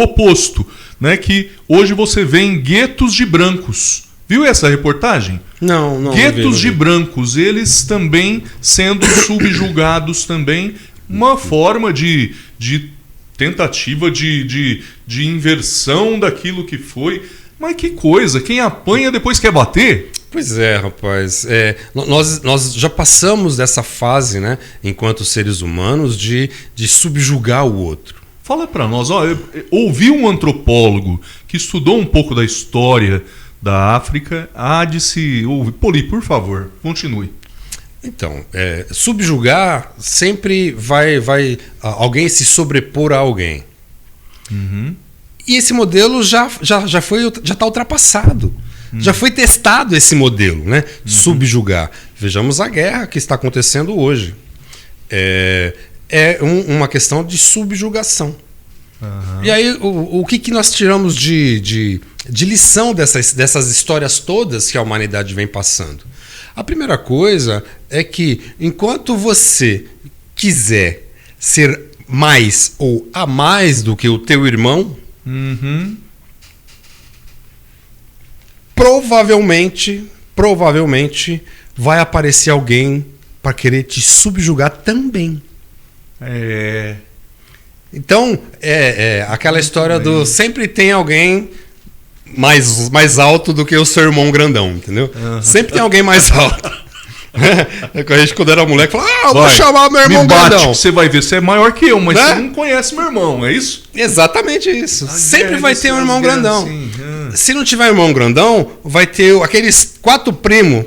Speaker 1: oposto, né? Que hoje você vê em guetos de brancos. Viu essa reportagem?
Speaker 2: Não.
Speaker 1: Guetos de brancos, eles também sendo subjugados também, uma forma de tentativa de inversão daquilo que foi. Mas que coisa, quem apanha depois quer bater?
Speaker 2: Pois é, rapaz. Nós já passamos dessa fase, né, enquanto seres humanos, de subjugar o outro.
Speaker 1: Fala pra nós, eu ouvi um antropólogo que estudou um pouco da história da África, há de se ouvir. Poli, por favor, continue.
Speaker 2: Então, subjugar sempre vai alguém se sobrepor a alguém. E esse modelo já está ultrapassado. Já foi testado esse modelo, né? Subjugar. Vejamos a guerra que está acontecendo hoje. Uma questão de subjugação. E aí, o que nós tiramos de lição dessas histórias todas que a humanidade vem passando? A primeira coisa é que, enquanto você quiser ser mais ou a mais do que o teu irmão, provavelmente vai aparecer alguém para querer te subjugar também. Então, aquela história do sempre tem alguém mais alto do que o seu irmão grandão, entendeu? Sempre tem alguém mais alto. A gente, quando era moleque, falava, vou chamar meu irmão grandão.
Speaker 1: Você vai ver, você é maior que eu, mas você não conhece meu irmão, é isso?
Speaker 2: Exatamente isso. Sempre vai ter um irmão grandão. Se não tiver irmão grandão, vai ter aqueles 4 primos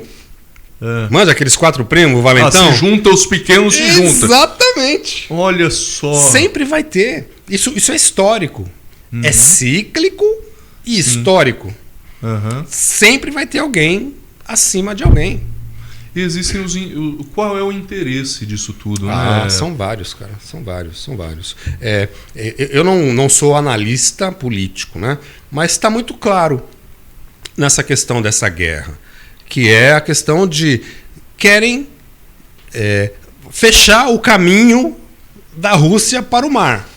Speaker 2: Manja aqueles 4 primos, o Valentão?
Speaker 1: Se junta, os pequenos se juntam.
Speaker 2: Exatamente.
Speaker 1: Olha só.
Speaker 2: Sempre vai ter. Isso é histórico. É cíclico e histórico. Sempre vai ter alguém acima de alguém.
Speaker 1: E existem qual é o interesse disso tudo?
Speaker 2: Né? São vários, cara. São vários. Eu não sou analista político, né? Mas está muito claro nessa questão dessa guerra, que é a questão de querem fechar o caminho da Rússia para o mar.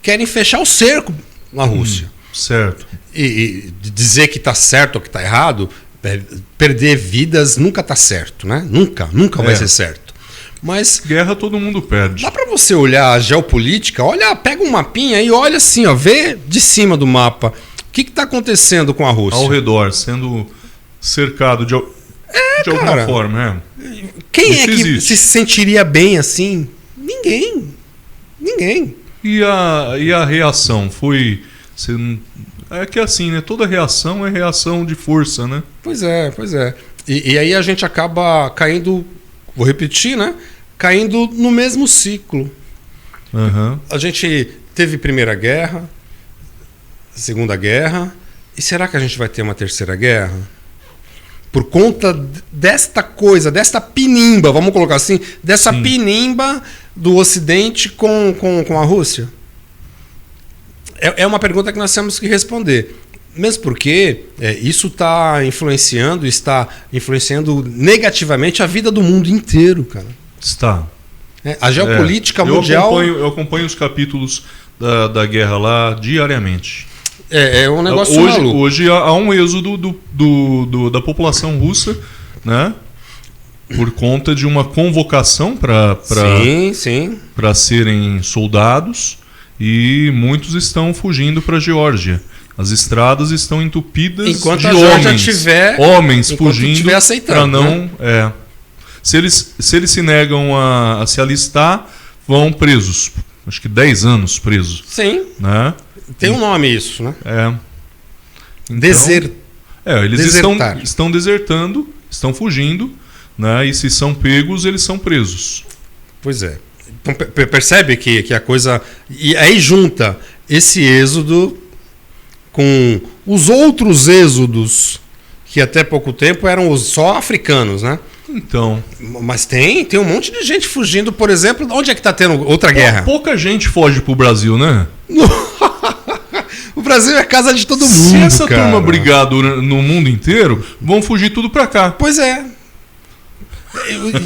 Speaker 2: Querem fechar o cerco na Rússia.
Speaker 1: Certo.
Speaker 2: E dizer que está certo ou que está errado, perder vidas nunca está certo, né? Nunca vai ser certo. Mas
Speaker 1: guerra todo mundo perde.
Speaker 2: Dá para você olhar a geopolítica, pega um mapinha e olha assim, vê de cima do mapa o que está acontecendo com a Rússia.
Speaker 1: Ao redor, sendo cercado de alguma forma.
Speaker 2: Quem é que se sentiria bem assim? Ninguém.
Speaker 1: E a reação foi... É que assim, né? Toda reação é reação de força, né?
Speaker 2: Pois é. E aí a gente acaba caindo, vou repetir, né? Caindo no mesmo ciclo. A gente teve Primeira Guerra, Segunda Guerra, e será que a gente vai ter uma Terceira Guerra? Por conta desta coisa, desta pinimba, vamos colocar assim, dessa pinimba do Ocidente com a Rússia? É uma pergunta que nós temos que responder. Mesmo porque isso está influenciando negativamente a vida do mundo inteiro, cara.
Speaker 1: Está.
Speaker 2: A geopolítica mundial...
Speaker 1: Eu acompanho os capítulos da guerra lá diariamente.
Speaker 2: É um negócio maluco.
Speaker 1: Hoje há um êxodo da população russa, né? Por conta de uma convocação para serem soldados. E muitos estão fugindo para a Geórgia. As estradas estão entupidas
Speaker 2: enquanto
Speaker 1: de
Speaker 2: a Geórgia
Speaker 1: homens fugindo para não.
Speaker 2: Né?
Speaker 1: Se eles se negam a se alistar, vão presos. Acho que 10 anos presos.
Speaker 2: Sim.
Speaker 1: Né?
Speaker 2: Tem um nome isso, né?
Speaker 1: Então, eles estão desertando, estão fugindo, né? E se são pegos, eles são presos.
Speaker 2: Pois é. Então, percebe que a coisa... E aí junta esse êxodo com os outros êxodos que até pouco tempo eram só africanos, né?
Speaker 1: Então...
Speaker 2: Mas tem um monte de gente fugindo, por exemplo, onde é que está tendo outra guerra?
Speaker 1: Pouca gente foge pro Brasil, né?
Speaker 2: O Brasil é casa de todo mundo,
Speaker 1: Se essa turma brigar no mundo inteiro, vão fugir tudo para cá.
Speaker 2: Pois é.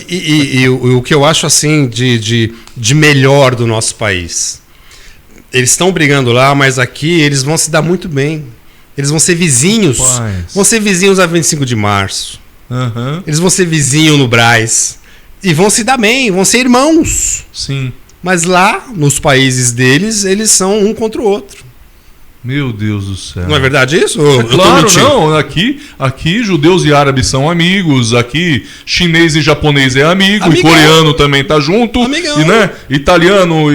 Speaker 2: E o que eu acho assim de melhor do nosso país, eles estão brigando lá, mas aqui eles vão se dar muito bem. Eles vão ser vizinhos. Vão ser vizinhos a 25 de março. Eles vão ser vizinhos no Brás. E vão se dar bem, vão ser irmãos.
Speaker 1: Sim.
Speaker 2: Mas lá, nos países deles, eles são um contra o outro.
Speaker 1: Meu Deus do céu.
Speaker 2: Não é verdade isso?
Speaker 1: Claro, não. Aqui judeus e árabes são amigos. Aqui chinês e japonês é amigo. Amigão. E coreano também tá junto.
Speaker 2: Amigão.
Speaker 1: E, né? Italiano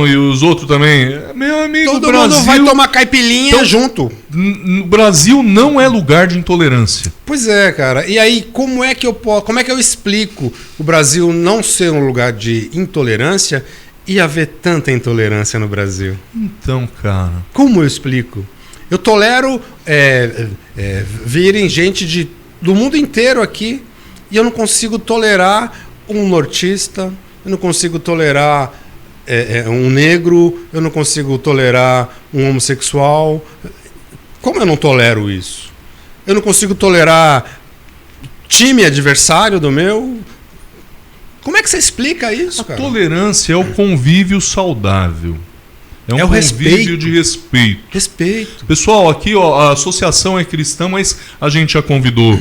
Speaker 1: e os outros também. Meu amigo,
Speaker 2: todo
Speaker 1: Brasil,
Speaker 2: mundo vai tomar caipirinha junto.
Speaker 1: O Brasil não é lugar de intolerância.
Speaker 2: Pois é, cara. E aí, como é que eu explico o Brasil não ser um lugar de intolerância e haver tanta intolerância no Brasil?
Speaker 1: Então, cara...
Speaker 2: Como eu explico? Eu tolero virem gente do mundo inteiro aqui e eu não consigo tolerar um nortista, eu não consigo tolerar um negro, eu não consigo tolerar um homossexual. Como eu não tolero isso? Eu não consigo tolerar time adversário do meu... Como é que você explica isso, cara?
Speaker 1: A tolerância é o convívio saudável. É um convívio de respeito. Pessoal, aqui a associação é cristã, mas a gente já convidou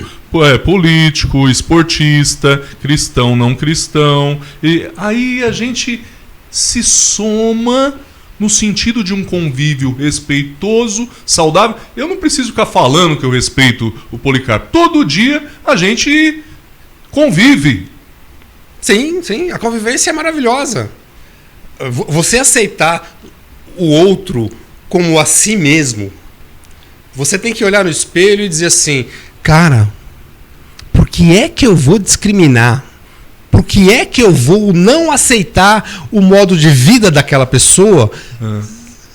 Speaker 1: político, esportista, cristão, não cristão. E aí a gente se soma no sentido de um convívio respeitoso, saudável. Eu não preciso ficar falando que eu respeito o Policarpo. Todo dia a gente convive.
Speaker 2: Sim, a convivência é maravilhosa. Você aceitar o outro como a si mesmo, você tem que olhar no espelho e dizer assim, cara, que é que eu vou discriminar? Por que é que eu vou não aceitar o modo de vida daquela pessoa?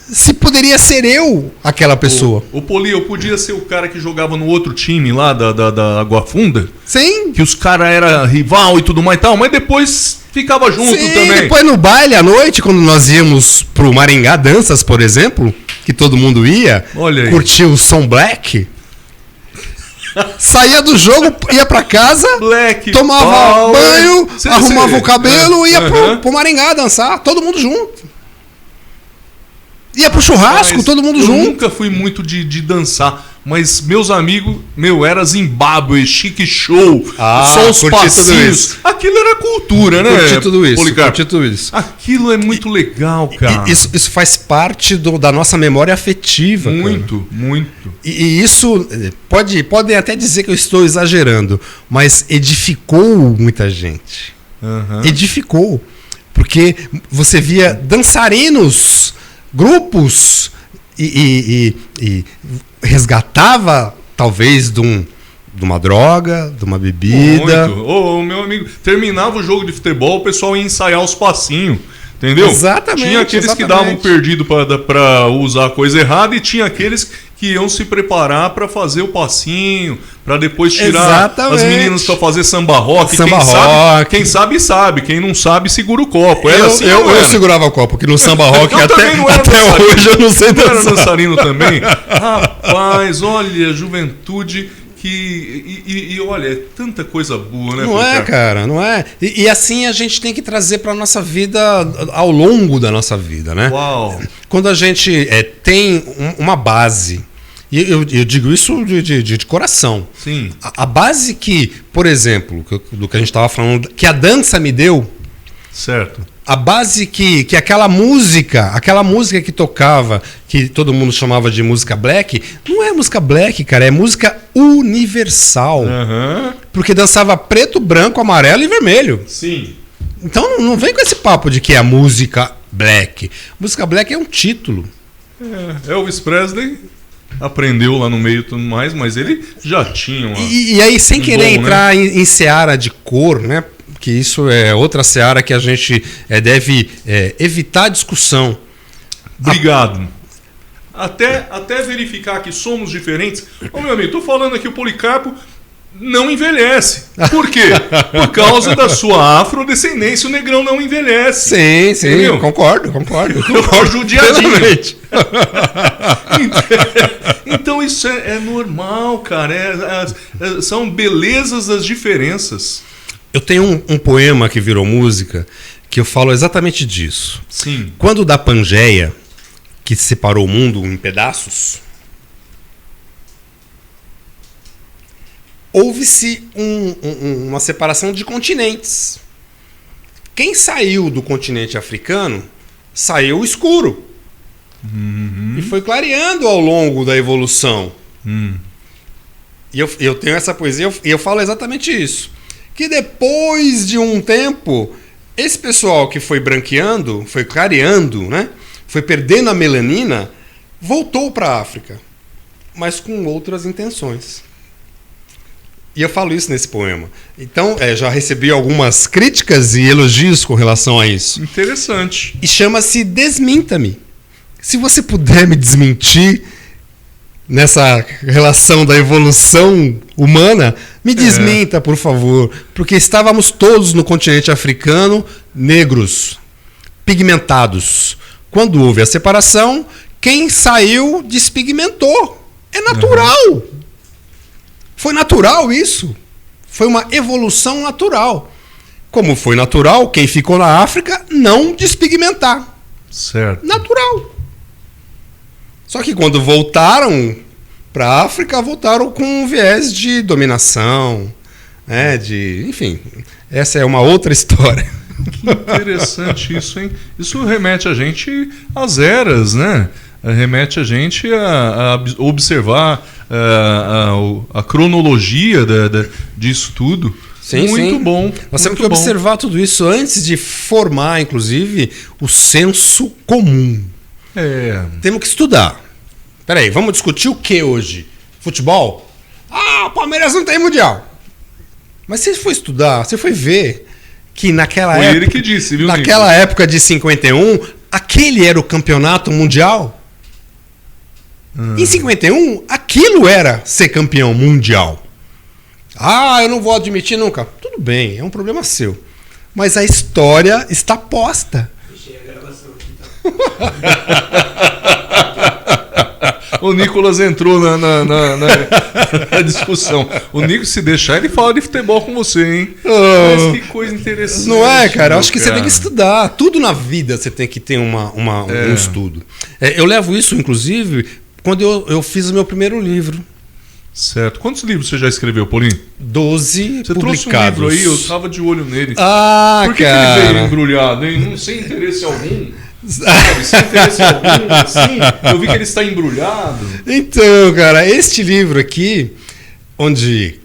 Speaker 2: Se poderia ser eu aquela pessoa.
Speaker 1: O Poli, eu podia ser o cara que jogava no outro time lá da Água Funda.
Speaker 2: Sim.
Speaker 1: Que os caras eram rival e tudo mais e tal, mas depois ficava junto também.
Speaker 2: Depois no baile à noite, quando nós íamos pro Maringá Danças, por exemplo, que todo mundo ia, curtir o som black, saía do jogo, ia pra casa,
Speaker 1: black,
Speaker 2: tomava banho, arrumava o cabelo e ia pro Maringá dançar, todo mundo junto. Ia pro churrasco, todo mundo junto.
Speaker 1: Eu nunca fui muito de dançar, mas meus amigos, era Zimbábue, Chique Show, só os passinhos. Aquilo era cultura, né?
Speaker 2: Curti tudo isso.
Speaker 1: Aquilo é muito legal, cara.
Speaker 2: Isso faz parte da nossa memória afetiva.
Speaker 1: Muito,
Speaker 2: cara.
Speaker 1: muito.
Speaker 2: E isso, podem até dizer que eu estou exagerando, mas edificou muita gente. Edificou. Porque você via dançarinos, grupos e resgatava talvez de uma droga, de uma bebida.
Speaker 1: Muito. Meu amigo, terminava o jogo de futebol, o pessoal ia ensaiar os passinhos. Entendeu?
Speaker 2: Exatamente.
Speaker 1: Tinha aqueles que davam perdido para usar a coisa errada e tinha aqueles que iam se preparar para fazer o passinho, para depois tirar as meninas para fazer samba rock. Quem sabe, quem não sabe segura o copo.
Speaker 2: Eu segurava o copo, que no samba rock até hoje eu não sei dançar.
Speaker 1: Não era dançarino também? Rapaz, olha, juventude... E olha, é tanta coisa boa, né?
Speaker 2: Não é, cara, não é. E assim a gente tem que trazer para nossa vida ao longo da nossa vida, né?
Speaker 1: Uau!
Speaker 2: Quando a gente tem uma base, e eu digo isso de coração.
Speaker 1: Sim.
Speaker 2: A base que, por exemplo, do que a gente estava falando, que a dança me deu.
Speaker 1: Certo.
Speaker 2: A base que aquela música que tocava, que todo mundo chamava de música black, não é música black, cara, é música universal. Porque dançava preto, branco, amarelo e vermelho.
Speaker 1: Sim.
Speaker 2: Então não vem com esse papo de que é a música black. Música black é um título.
Speaker 1: Elvis Presley aprendeu lá no meio e tudo mais, mas ele já tinha uma...
Speaker 2: E aí, sem querer entrar em seara de cor, né? Que isso é outra seara que a gente deve evitar a discussão.
Speaker 1: Obrigado. Até verificar que somos diferentes. Meu amigo, tô falando aqui, o Policarpo não envelhece. Por quê? Por causa da sua afrodescendência, o negrão não envelhece.
Speaker 2: Sim, entendeu? Concordo.
Speaker 1: Judiadinho. Então isso é normal, cara. São belezas das diferenças.
Speaker 2: Eu tenho um poema que virou música que eu falo exatamente disso.
Speaker 1: Sim.
Speaker 2: Quando da Pangeia, que separou o mundo em pedaços, houve-se uma separação de continentes. Quem saiu do continente africano saiu escuro. E foi clareando ao longo da evolução. E eu tenho essa poesia e eu falo exatamente isso. Que depois de um tempo, esse pessoal que foi branqueando, foi clareando, né? Foi perdendo a melanina, voltou para a África, mas com outras intenções. E eu falo isso nesse poema. Então, já recebi algumas críticas e elogios com relação a isso.
Speaker 1: Interessante.
Speaker 2: E chama-se Desminta-me. Se você puder me desmentir nessa relação da evolução humana, me desminta, por favor. Porque estávamos todos no continente africano negros, pigmentados. Quando houve a separação, quem saiu despigmentou. É natural. Foi natural isso. Foi uma evolução natural. Como foi natural, quem ficou na África não despigmentar.
Speaker 1: Certo.
Speaker 2: Natural. Só que quando voltaram para a África, voltaram com um viés de dominação, né? Enfim, essa é uma outra história.
Speaker 1: Que interessante isso, hein? Isso remete a gente às eras, né? Remete a gente a observar a cronologia disso tudo.
Speaker 2: Sim,
Speaker 1: muito bom.
Speaker 2: Nós temos que observar tudo isso antes de formar, inclusive, o senso comum. Temos que estudar. Peraí, vamos discutir o que hoje? Futebol? O Palmeiras não tem mundial. Mas você foi estudar, você foi ver que naquela
Speaker 1: Foi
Speaker 2: época...
Speaker 1: ele que disse, viu,
Speaker 2: Naquela época de 51, aquele era o campeonato mundial. Em 51, aquilo era ser campeão mundial. Ah, eu não vou admitir nunca. Tudo bem, é um problema seu. Mas a história está posta.
Speaker 3: Deixei a gravação aqui, tá?
Speaker 1: O Nicolas entrou na discussão. O Nico, se deixar, ele fala de futebol com você, hein? Mas que coisa interessante.
Speaker 2: Não é, cara? Eu acho que
Speaker 1: cara.
Speaker 2: você tem que estudar. Tudo na vida você tem que ter um estudo. Eu levo isso, inclusive, quando eu fiz o meu primeiro livro.
Speaker 1: Certo. Quantos livros você já escreveu, Paulinho?
Speaker 2: 12
Speaker 1: Você
Speaker 2: publicados.
Speaker 1: trouxe um livro aí, eu tava de olho nele.
Speaker 2: Ah,
Speaker 1: Por que
Speaker 2: cara.
Speaker 1: ele veio embrulhado, hein? Não sem interesse algum. Sabe? Sem interesse algum, assim. Eu vi que ele está embrulhado.
Speaker 2: Então, cara, este livro aqui, onde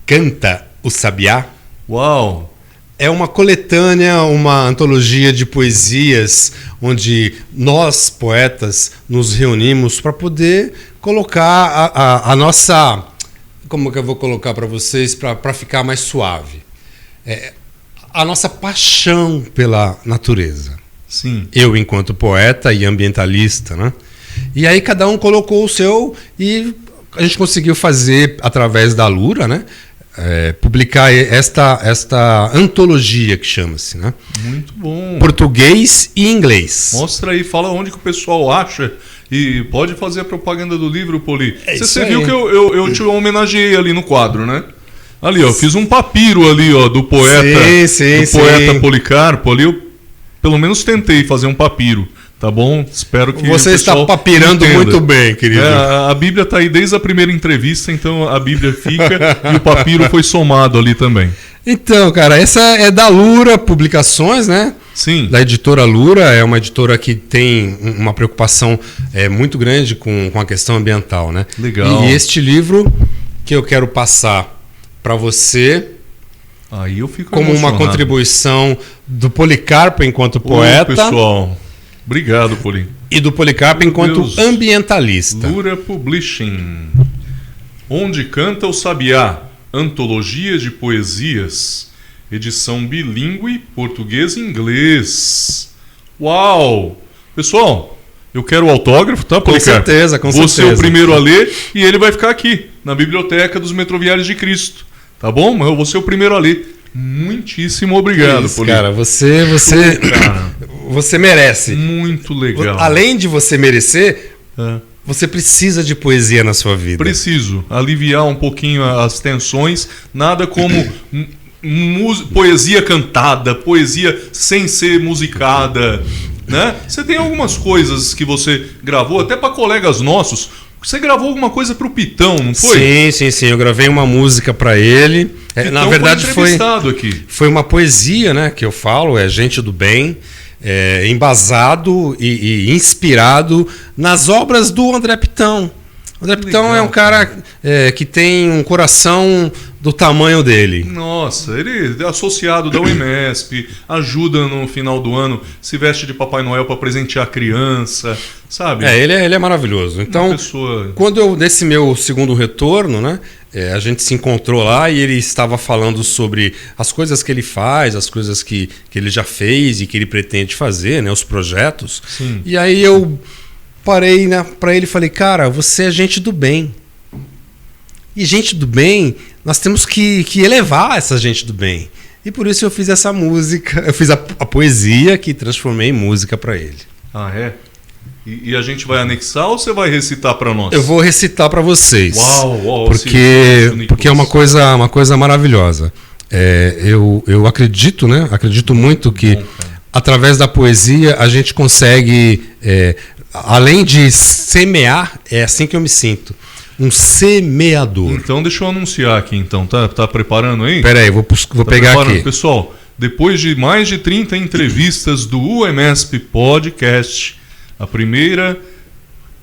Speaker 2: canta o sabiá,
Speaker 1: Uau!
Speaker 2: é uma coletânea, uma antologia de poesias, onde nós, poetas, nos reunimos para poder colocar a nossa... Como que eu vou colocar para vocês, para ficar mais suave? A nossa paixão pela natureza.
Speaker 1: Sim.
Speaker 2: Eu, enquanto poeta e ambientalista, né? E aí cada um colocou o seu e a gente conseguiu fazer, através da Lura, né? Publicar esta antologia que chama-se, né?
Speaker 1: Muito bom.
Speaker 2: Português e inglês.
Speaker 1: Mostra aí, fala onde que o pessoal acha e pode fazer a propaganda do livro, Poli.
Speaker 2: Isso
Speaker 1: Você
Speaker 2: aí.
Speaker 1: viu que eu te homenageei ali no quadro, né? Ali, ó, eu fiz um papiro ali, ó, do poeta,
Speaker 2: Sim,
Speaker 1: poeta Policarpo ali, eu pelo menos tentei fazer um papiro, tá bom? Espero que
Speaker 2: Você
Speaker 1: o
Speaker 2: está
Speaker 1: pessoal
Speaker 2: papirando
Speaker 1: entenda.
Speaker 2: muito bem, querido.
Speaker 1: A Bíblia tá aí desde a primeira entrevista, então a Bíblia fica e o papiro foi somado ali também.
Speaker 2: Então, cara, essa é da Lura Publicações, né?
Speaker 1: Sim.
Speaker 2: Da editora Lura, é uma editora que tem uma preocupação muito grande com a questão ambiental, né?
Speaker 1: Legal.
Speaker 2: E este livro que eu quero passar para você,
Speaker 1: Aí eu fico
Speaker 2: como uma
Speaker 1: emocionado.
Speaker 2: contribuição do Policarpo enquanto
Speaker 1: Ô,
Speaker 2: poeta
Speaker 1: pessoal, obrigado, Poli.
Speaker 2: e do Policarpo
Speaker 1: Meu
Speaker 2: enquanto
Speaker 1: Deus.
Speaker 2: ambientalista.
Speaker 1: Lura Publishing. Onde canta o sabiá? Antologia de poesias. Edição bilíngue, português e inglês. Uau! Pessoal, eu quero o autógrafo, tá,
Speaker 2: Com
Speaker 1: Policarpo?
Speaker 2: certeza, com
Speaker 1: Vou ser
Speaker 2: certeza.
Speaker 1: o primeiro a ler e ele vai ficar aqui, na Biblioteca dos Metroviários de Cristo. Tá bom? Mas eu vou ser o primeiro a ler. Muitíssimo obrigado,
Speaker 2: Isso,
Speaker 1: Poli.
Speaker 2: cara, você
Speaker 1: Cara,
Speaker 2: você merece.
Speaker 1: muito legal.
Speaker 2: Além de você merecer,
Speaker 1: É.
Speaker 2: você precisa de poesia na sua vida.
Speaker 1: Preciso aliviar um pouquinho as tensões. Nada como poesia cantada, poesia sem ser musicada, né? Você tem algumas coisas que você gravou, até para colegas nossos. Você gravou alguma coisa para o Pitão, não foi?
Speaker 2: Sim. Eu gravei uma música para ele. Na verdade,
Speaker 1: foi entrevistado aqui.
Speaker 2: foi uma poesia, né? Que eu falo, é Gente do Bem, embasado e inspirado nas obras do André Pitão. O André Pitão
Speaker 1: Legal,
Speaker 2: é um cara que tem um coração do tamanho dele.
Speaker 1: Nossa, ele é associado da UEMESP, ajuda no final do ano, se veste de Papai Noel para presentear a criança, sabe?
Speaker 2: Ele é maravilhoso. Então,
Speaker 1: Uma pessoa...
Speaker 2: nesse meu segundo retorno, né, a gente se encontrou lá e ele estava falando sobre as coisas que ele faz, as coisas que ele já fez e que ele pretende fazer, né, os projetos.
Speaker 1: Sim.
Speaker 2: E aí eu parei, né, para ele e falei, cara, você é gente do bem. E gente do bem, nós temos que elevar essa gente do bem. E por isso eu fiz essa música, eu fiz a poesia que transformei em música para ele.
Speaker 1: Ah, é? E a gente vai anexar ou você vai recitar para nós?
Speaker 2: Eu vou recitar para vocês.
Speaker 1: Uau,
Speaker 2: porque é uma coisa maravilhosa. Eu acredito, né? Acredito muito que através da poesia a gente consegue, além de semear, é assim que eu me sinto, um semeador.
Speaker 1: Então deixa eu anunciar aqui então, tá preparando aí?
Speaker 2: Espera aí, vou pegar
Speaker 1: preparando?
Speaker 2: aqui.
Speaker 1: Pessoal, depois de mais de 30 entrevistas do UEMESP Podcast,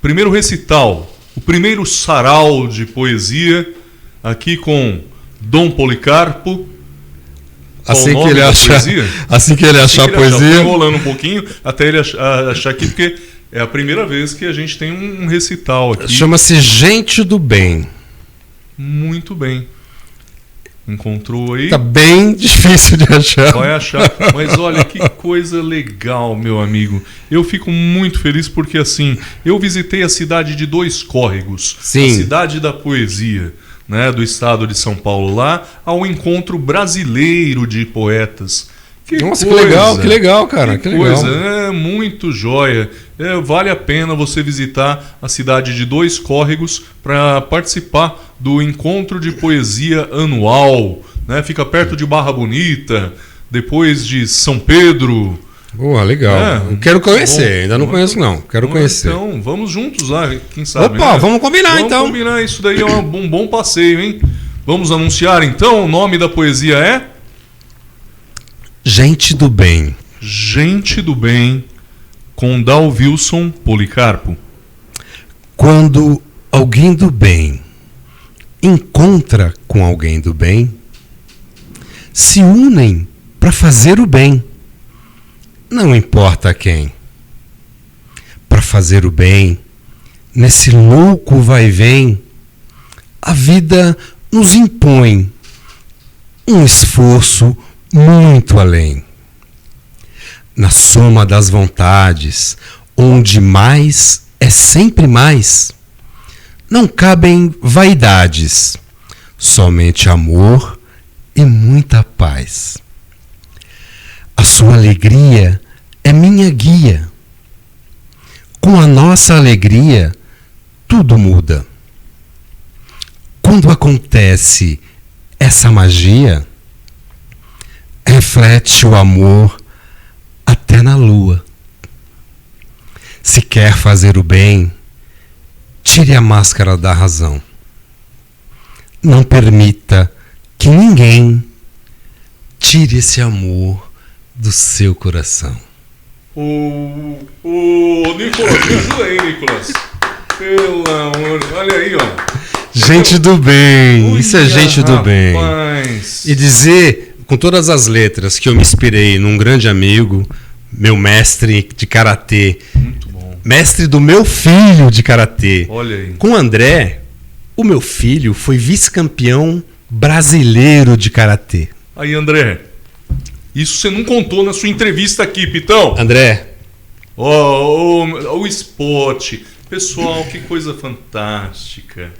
Speaker 1: primeiro recital, o primeiro sarau de poesia, aqui com Dom Policarpo.
Speaker 2: Assim que ele achar a poesia.
Speaker 1: Estou enrolando um pouquinho até ele achar aqui, porque é a primeira vez que a gente tem um recital aqui.
Speaker 2: Chama-se Gente do Bem.
Speaker 1: Muito bem. Encontrou aí?
Speaker 2: Tá bem difícil de achar.
Speaker 1: Vai achar. Mas olha que coisa legal, meu amigo. Eu fico muito feliz porque assim, eu visitei a cidade de Dois Córregos,
Speaker 2: Sim.
Speaker 1: a cidade da poesia, né, do estado de São Paulo, lá ao encontro brasileiro de poetas.
Speaker 2: Nossa, que legal, cara. Que
Speaker 1: coisa,
Speaker 2: legal.
Speaker 1: é muito joia. Vale a pena você visitar a cidade de Dois Córregos para participar do encontro de poesia anual, né? Fica perto de Barra Bonita, depois de São Pedro.
Speaker 2: Boa, legal. Eu quero conhecer, ainda não conheço não. Quero conhecer.
Speaker 1: Então, vamos juntos lá, quem sabe.
Speaker 2: Opa,
Speaker 1: né?
Speaker 2: vamos combinar então.
Speaker 1: Vamos combinar, isso daí é um bom passeio, hein? Vamos anunciar então, o nome da poesia é...
Speaker 2: Gente do Bem.
Speaker 1: Gente do Bem, com Dalvilson Policarpo.
Speaker 2: Quando alguém do bem encontra com alguém do bem, se unem para fazer o bem, não importa quem. Para fazer o bem, nesse louco vai-vem, a vida nos impõe um esforço muito além. Na soma das vontades, onde mais é sempre mais, não cabem vaidades, somente amor e muita paz. A sua alegria é minha guia. Com a nossa alegria, tudo muda. Quando acontece essa magia, reflete o amor até na lua. Se quer fazer o bem, tire a máscara da razão. Não permita que ninguém tire esse amor do seu coração.
Speaker 1: Ô, Nicolas, me ajuda aí, Nicolas. Pelo amor, olha aí, ó.
Speaker 2: Gente do bem, isso é gente do bem.
Speaker 1: Rapaz.
Speaker 2: E dizer, com todas as letras, que eu me inspirei num grande amigo, meu mestre de karatê.
Speaker 1: Muito bom.
Speaker 2: Mestre do meu filho de karatê.
Speaker 1: Olha aí.
Speaker 2: Com o André, o meu filho foi vice-campeão brasileiro de karatê.
Speaker 1: Aí, André, isso você não contou na sua entrevista aqui, Pitão.
Speaker 2: André,
Speaker 1: O esporte. Pessoal, que coisa fantástica.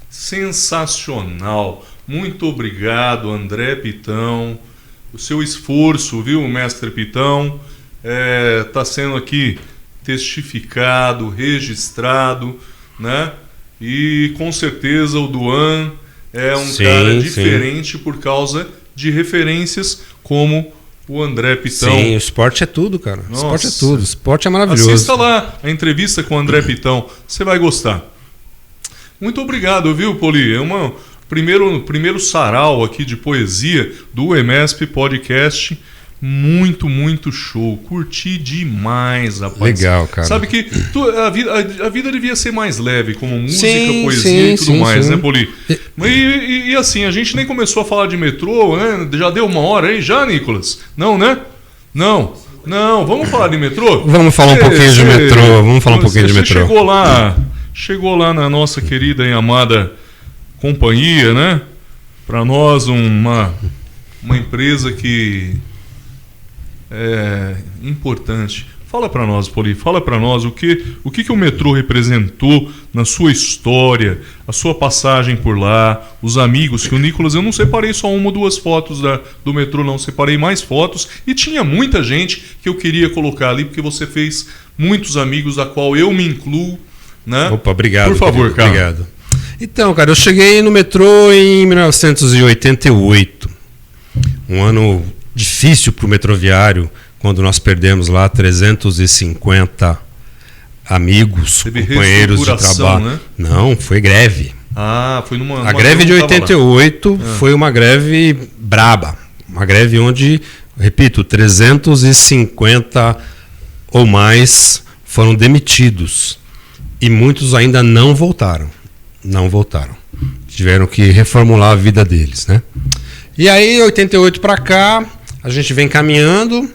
Speaker 1: Sensacional. Muito obrigado, André Pitão. O seu esforço, viu, mestre Pitão, está sendo aqui testificado, registrado, né? E com certeza o Duan é um cara diferente por causa de referências como o André Pitão.
Speaker 2: sim, o esporte é tudo, cara. O esporte é
Speaker 1: Nossa.
Speaker 2: tudo. O esporte é maravilhoso.
Speaker 1: Assista lá a entrevista com o André Pitão, você vai gostar. Muito obrigado, viu, Poli? É um primeiro sarau aqui de poesia do EMESP Podcast. Muito, muito show. Curti demais, rapaz.
Speaker 2: Legal, cara.
Speaker 1: Sabe que a vida devia ser mais leve, como música,
Speaker 2: Sim,
Speaker 1: poesia
Speaker 2: sim,
Speaker 1: e tudo
Speaker 2: sim,
Speaker 1: mais,
Speaker 2: sim.
Speaker 1: né, Poli? E assim, a gente nem começou a falar de metrô, né? Já deu 1 hora aí já, Nicolas? Não, né? Não, vamos falar de metrô?
Speaker 2: Vamos falar um pouquinho de metrô. Vamos falar um pouquinho de metrô.
Speaker 1: Chegou lá na nossa querida e amada companhia, né? Para nós, uma empresa que é importante. Fala para nós, Poli, fala para nós o que o metrô representou na sua história, a sua passagem por lá, os amigos que o Nicolas, eu não separei só 1 ou 2 fotos do metrô, não, separei mais fotos e tinha muita gente que eu queria colocar ali, porque você fez muitos amigos, da qual eu me incluo, né?
Speaker 2: Opa, obrigado.
Speaker 1: Por favor,
Speaker 2: querido,
Speaker 1: cara.
Speaker 2: Obrigado. Então, cara, eu cheguei no metrô em 1988. Um ano difícil para o metroviário, quando nós perdemos lá 350 amigos,
Speaker 1: Teve
Speaker 2: companheiros de
Speaker 1: reestruturação,
Speaker 2: trabalho.
Speaker 1: né?
Speaker 2: Não, foi greve.
Speaker 1: Foi numa...
Speaker 2: A greve de 88 foi uma greve braba. Uma greve onde, repito, 350 ou mais foram demitidos. E muitos ainda não voltaram. Não voltaram. Tiveram que reformular a vida deles, né? E aí, 88 para cá, a gente vem caminhando.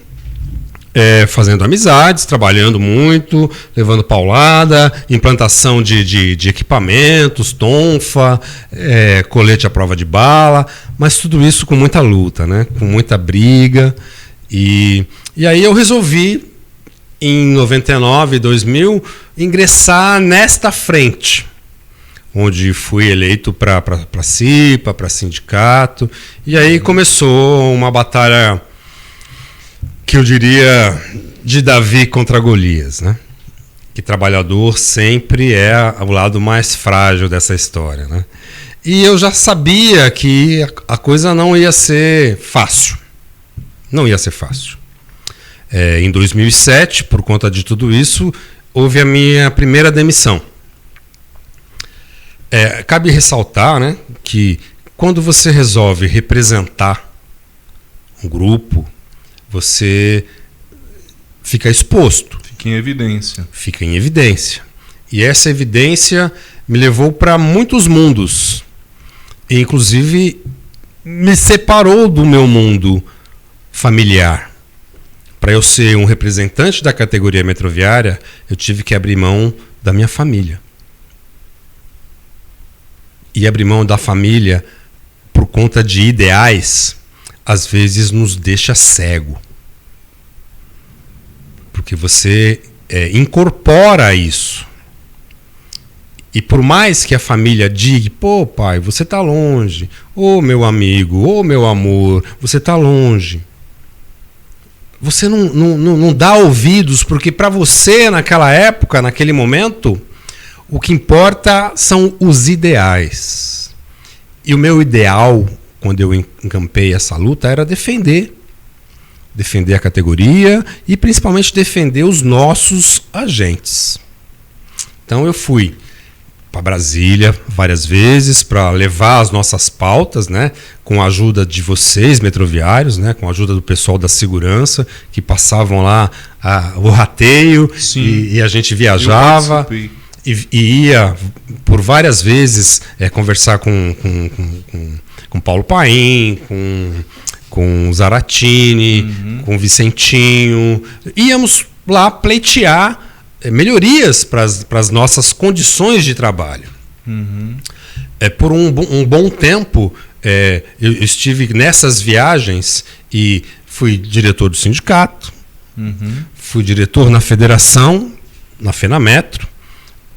Speaker 2: fazendo amizades, trabalhando muito, levando paulada, implantação de equipamentos, tonfa, colete à prova de bala, mas tudo isso com muita luta, né? Com muita briga. E aí eu resolvi, em 99, 2000, ingressar nesta frente, onde fui eleito para CIPA, para sindicato, e aí começou uma batalha que eu diria de Davi contra Golias, né? Que trabalhador sempre é o lado mais frágil dessa história, né? E eu já sabia que a coisa não ia ser fácil. Não ia ser fácil. Em 2007, por conta de tudo isso, houve a minha primeira demissão. Cabe ressaltar, né, que quando você resolve representar um grupo, você fica exposto.
Speaker 1: Fica em evidência.
Speaker 2: Fica em evidência. E essa evidência me levou para muitos mundos. E, inclusive, me separou do meu mundo familiar. Para eu ser um representante da categoria metroviária, eu tive que abrir mão da minha família. E abrir mão da família por conta de ideais, às vezes nos deixa cego. Porque você incorpora isso. E por mais que a família diga, pô, pai, você está longe. Ô, meu amigo, ô, meu amor, você está longe. Você não dá ouvidos, porque para você, naquela época, naquele momento, o que importa são os ideais. E o meu ideal, quando eu encampei essa luta, era defender a categoria e principalmente defender os nossos agentes. Então eu fui para Brasília várias vezes para levar as nossas pautas, né, com a ajuda de vocês, metroviários, né, com a ajuda do pessoal da segurança, que passavam lá o rateio e a gente viajava e ia por várias vezes conversar com Paulo Paim, com Zaratini, com Vicentinho. Íamos lá pleitear melhorias para as nossas condições de trabalho. Por um bom tempo, eu estive nessas viagens e fui diretor do sindicato, fui diretor na federação, na FenaMetro,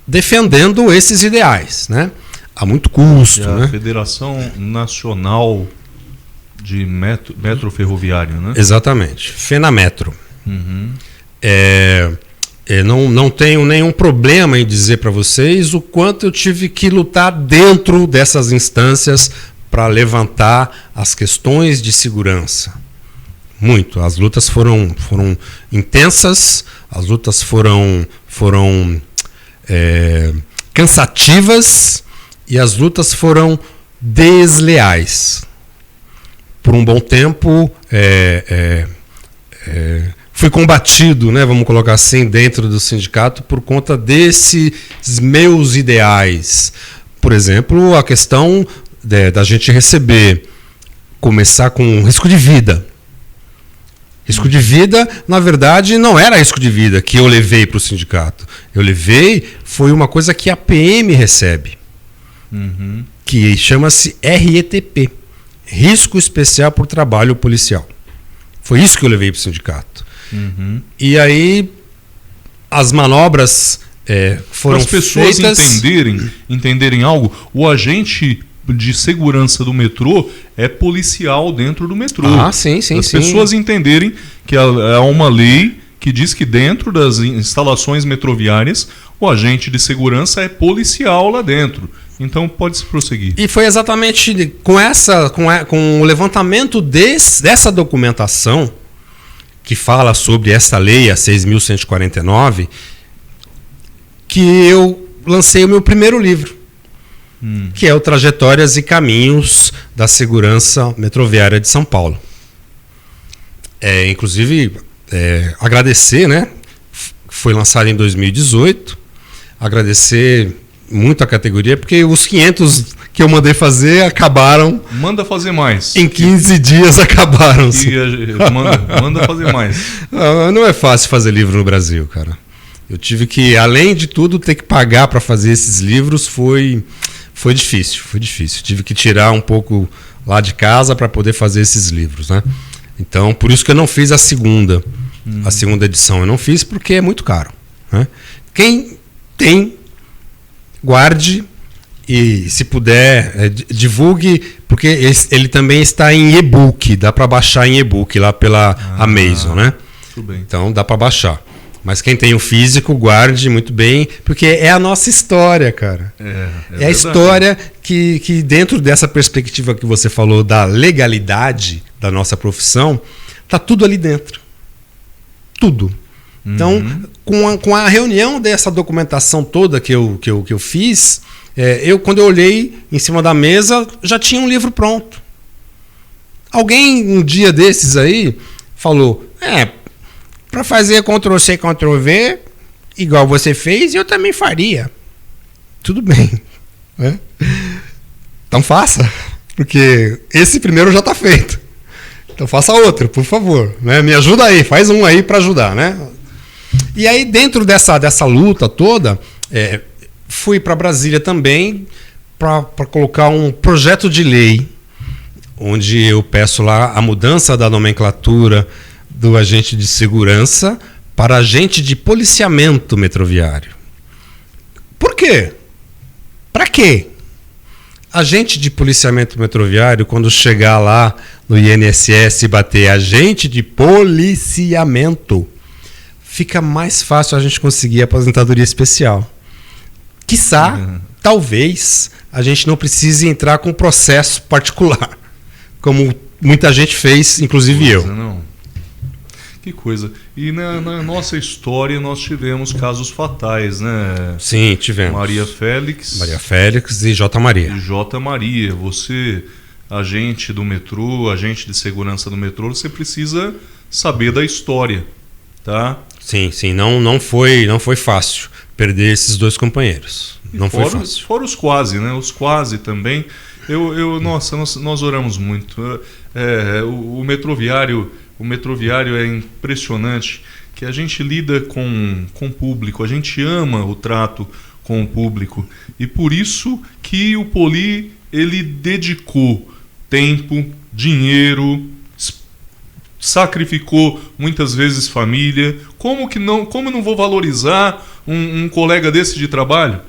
Speaker 2: defendendo esses ideais, né? A muito custo.
Speaker 1: A Federação Nacional de Metro Ferroviário, né?
Speaker 2: Exatamente, FenaMetro. Não tenho nenhum problema em dizer para vocês o quanto eu tive que lutar dentro dessas instâncias para levantar as questões de segurança. Muito. As lutas foram intensas, as lutas foram cansativas e as lutas foram desleais. Por um bom tempo, fui combatido, né, vamos colocar assim, dentro do sindicato por conta desses meus ideais. Por exemplo, a questão da gente começar com risco de vida. Risco de vida, na verdade, não era risco de vida que eu levei para o sindicato. Foi uma coisa que a PM recebe, que chama-se RETP, Risco Especial por Trabalho Policial. Foi isso que eu levei para o sindicato. E aí as manobras foram feitas... Para as
Speaker 1: pessoas entenderem algo, o agente de segurança do metrô é policial dentro do metrô.
Speaker 2: Sim.
Speaker 1: As pessoas entenderem que há uma lei que diz que dentro das instalações metroviárias o agente de segurança é policial lá dentro. Então pode-se prosseguir. E
Speaker 2: foi exatamente com o levantamento dessa documentação que fala sobre essa lei, a 6.149, que eu lancei o meu primeiro livro, que é o Trajetórias e Caminhos da Segurança Metroviária de São Paulo. Inclusive, agradecer, né? Foi lançado em 2018, agradecer muito a categoria, porque os 500 que eu mandei fazer acabaram.
Speaker 1: Manda fazer mais.
Speaker 2: Em 15 dias acabaram.
Speaker 1: Manda fazer mais.
Speaker 2: Não é fácil fazer livro no Brasil, cara. Eu tive que, além de tudo, ter que pagar para fazer esses livros. Foi difícil, foi difícil. Tive que tirar um pouco lá de casa para poder fazer esses livros, né? Então, por isso que eu não fiz a segunda edição. Eu não fiz porque é muito caro, né? Quem tem, guarde e, se puder, divulgue, porque ele também está em e-book. Dá para baixar em e-book lá pela Amazon, né?
Speaker 1: Tudo bem.
Speaker 2: Então, dá para baixar. Mas quem tem o físico, guarde muito bem, porque é a nossa história, cara. É a história que, dentro dessa perspectiva que você falou da legalidade da nossa profissão, tá tudo ali dentro. Tudo. Então, com a reunião dessa documentação toda que eu fiz, quando eu olhei em cima da mesa, já tinha um livro pronto. Alguém, um dia desses aí, falou, para fazer Ctrl+C, Ctrl+V, igual você fez, eu também faria. Tudo bem. Né? Então faça, porque esse primeiro já está feito. Então faça outro, por favor. Né? Me ajuda aí, faz um aí para ajudar. Né? E aí, dentro dessa luta toda, fui para Brasília também para colocar um projeto de lei, onde eu peço lá a mudança da nomenclatura do agente de segurança para agente de policiamento metroviário. Por quê? Para quê? Agente de policiamento metroviário, quando chegar lá no INSS e bater agente de policiamento, fica mais fácil a gente conseguir a aposentadoria especial. Quiçá, talvez, a gente não precise entrar com processo particular, como muita gente fez, inclusive eu.
Speaker 1: Não. Que coisa. E na nossa história nós tivemos casos fatais, né?
Speaker 2: Sim, tivemos.
Speaker 1: Maria Félix
Speaker 2: e J. Maria.
Speaker 1: E J. Maria. Você, agente do metrô, agente de segurança do metrô, você precisa saber da história, tá?
Speaker 2: Sim. Não foi fácil perder esses dois companheiros. Não foi fácil.
Speaker 1: Fora os quase, né? Os quase também. Nossa, nós oramos muito. O metroviário é impressionante, que a gente lida com o público, a gente ama o trato com o público. E por isso que o Poli, ele dedicou tempo, dinheiro, sacrificou muitas vezes família. Como eu não vou valorizar um colega desse de trabalho?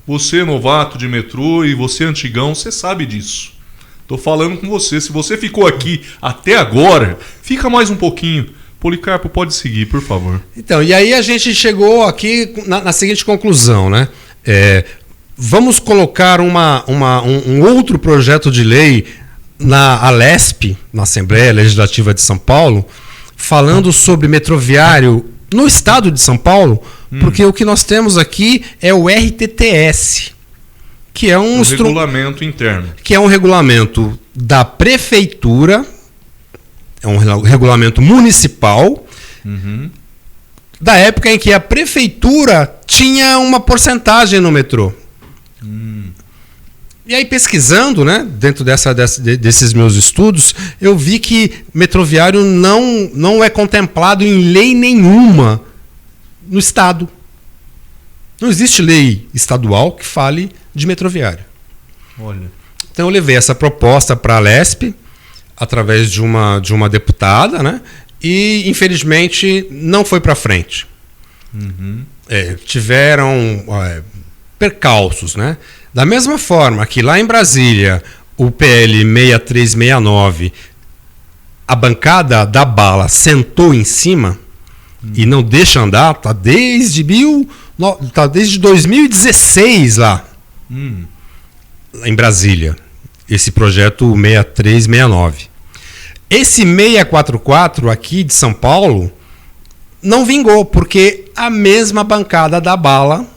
Speaker 1: Você, novato de metrô, e você, antigão, você sabe disso. Tô falando com você. Se você ficou aqui até agora, fica mais um pouquinho. Policarpo, pode seguir, por favor.
Speaker 2: Então, e aí a gente chegou aqui na seguinte conclusão, né? Vamos colocar um outro projeto de lei na Alesp, na Assembleia Legislativa de São Paulo, falando sobre metroviário no estado de São Paulo, porque o que nós temos aqui é o RTTS. Que é um
Speaker 1: regulamento interno.
Speaker 2: Que é um regulamento da prefeitura, é um regulamento municipal, da época em que a prefeitura tinha uma porcentagem no metrô. E aí, pesquisando, né, dentro desses meus estudos, eu vi que metroviário não é contemplado em lei nenhuma no estado. Não existe lei estadual que fale de metroviário.
Speaker 1: Olha.
Speaker 2: Então eu levei essa proposta para a Lesp através de uma deputada, né? E infelizmente não foi para frente. Tiveram percalços, né? Da mesma forma que lá em Brasília o PL 6369, a bancada da bala sentou em cima e não deixa andar, tá desde 2016 lá. Em Brasília, esse projeto 6369. Esse 644 aqui de São Paulo não vingou, porque a mesma bancada da bala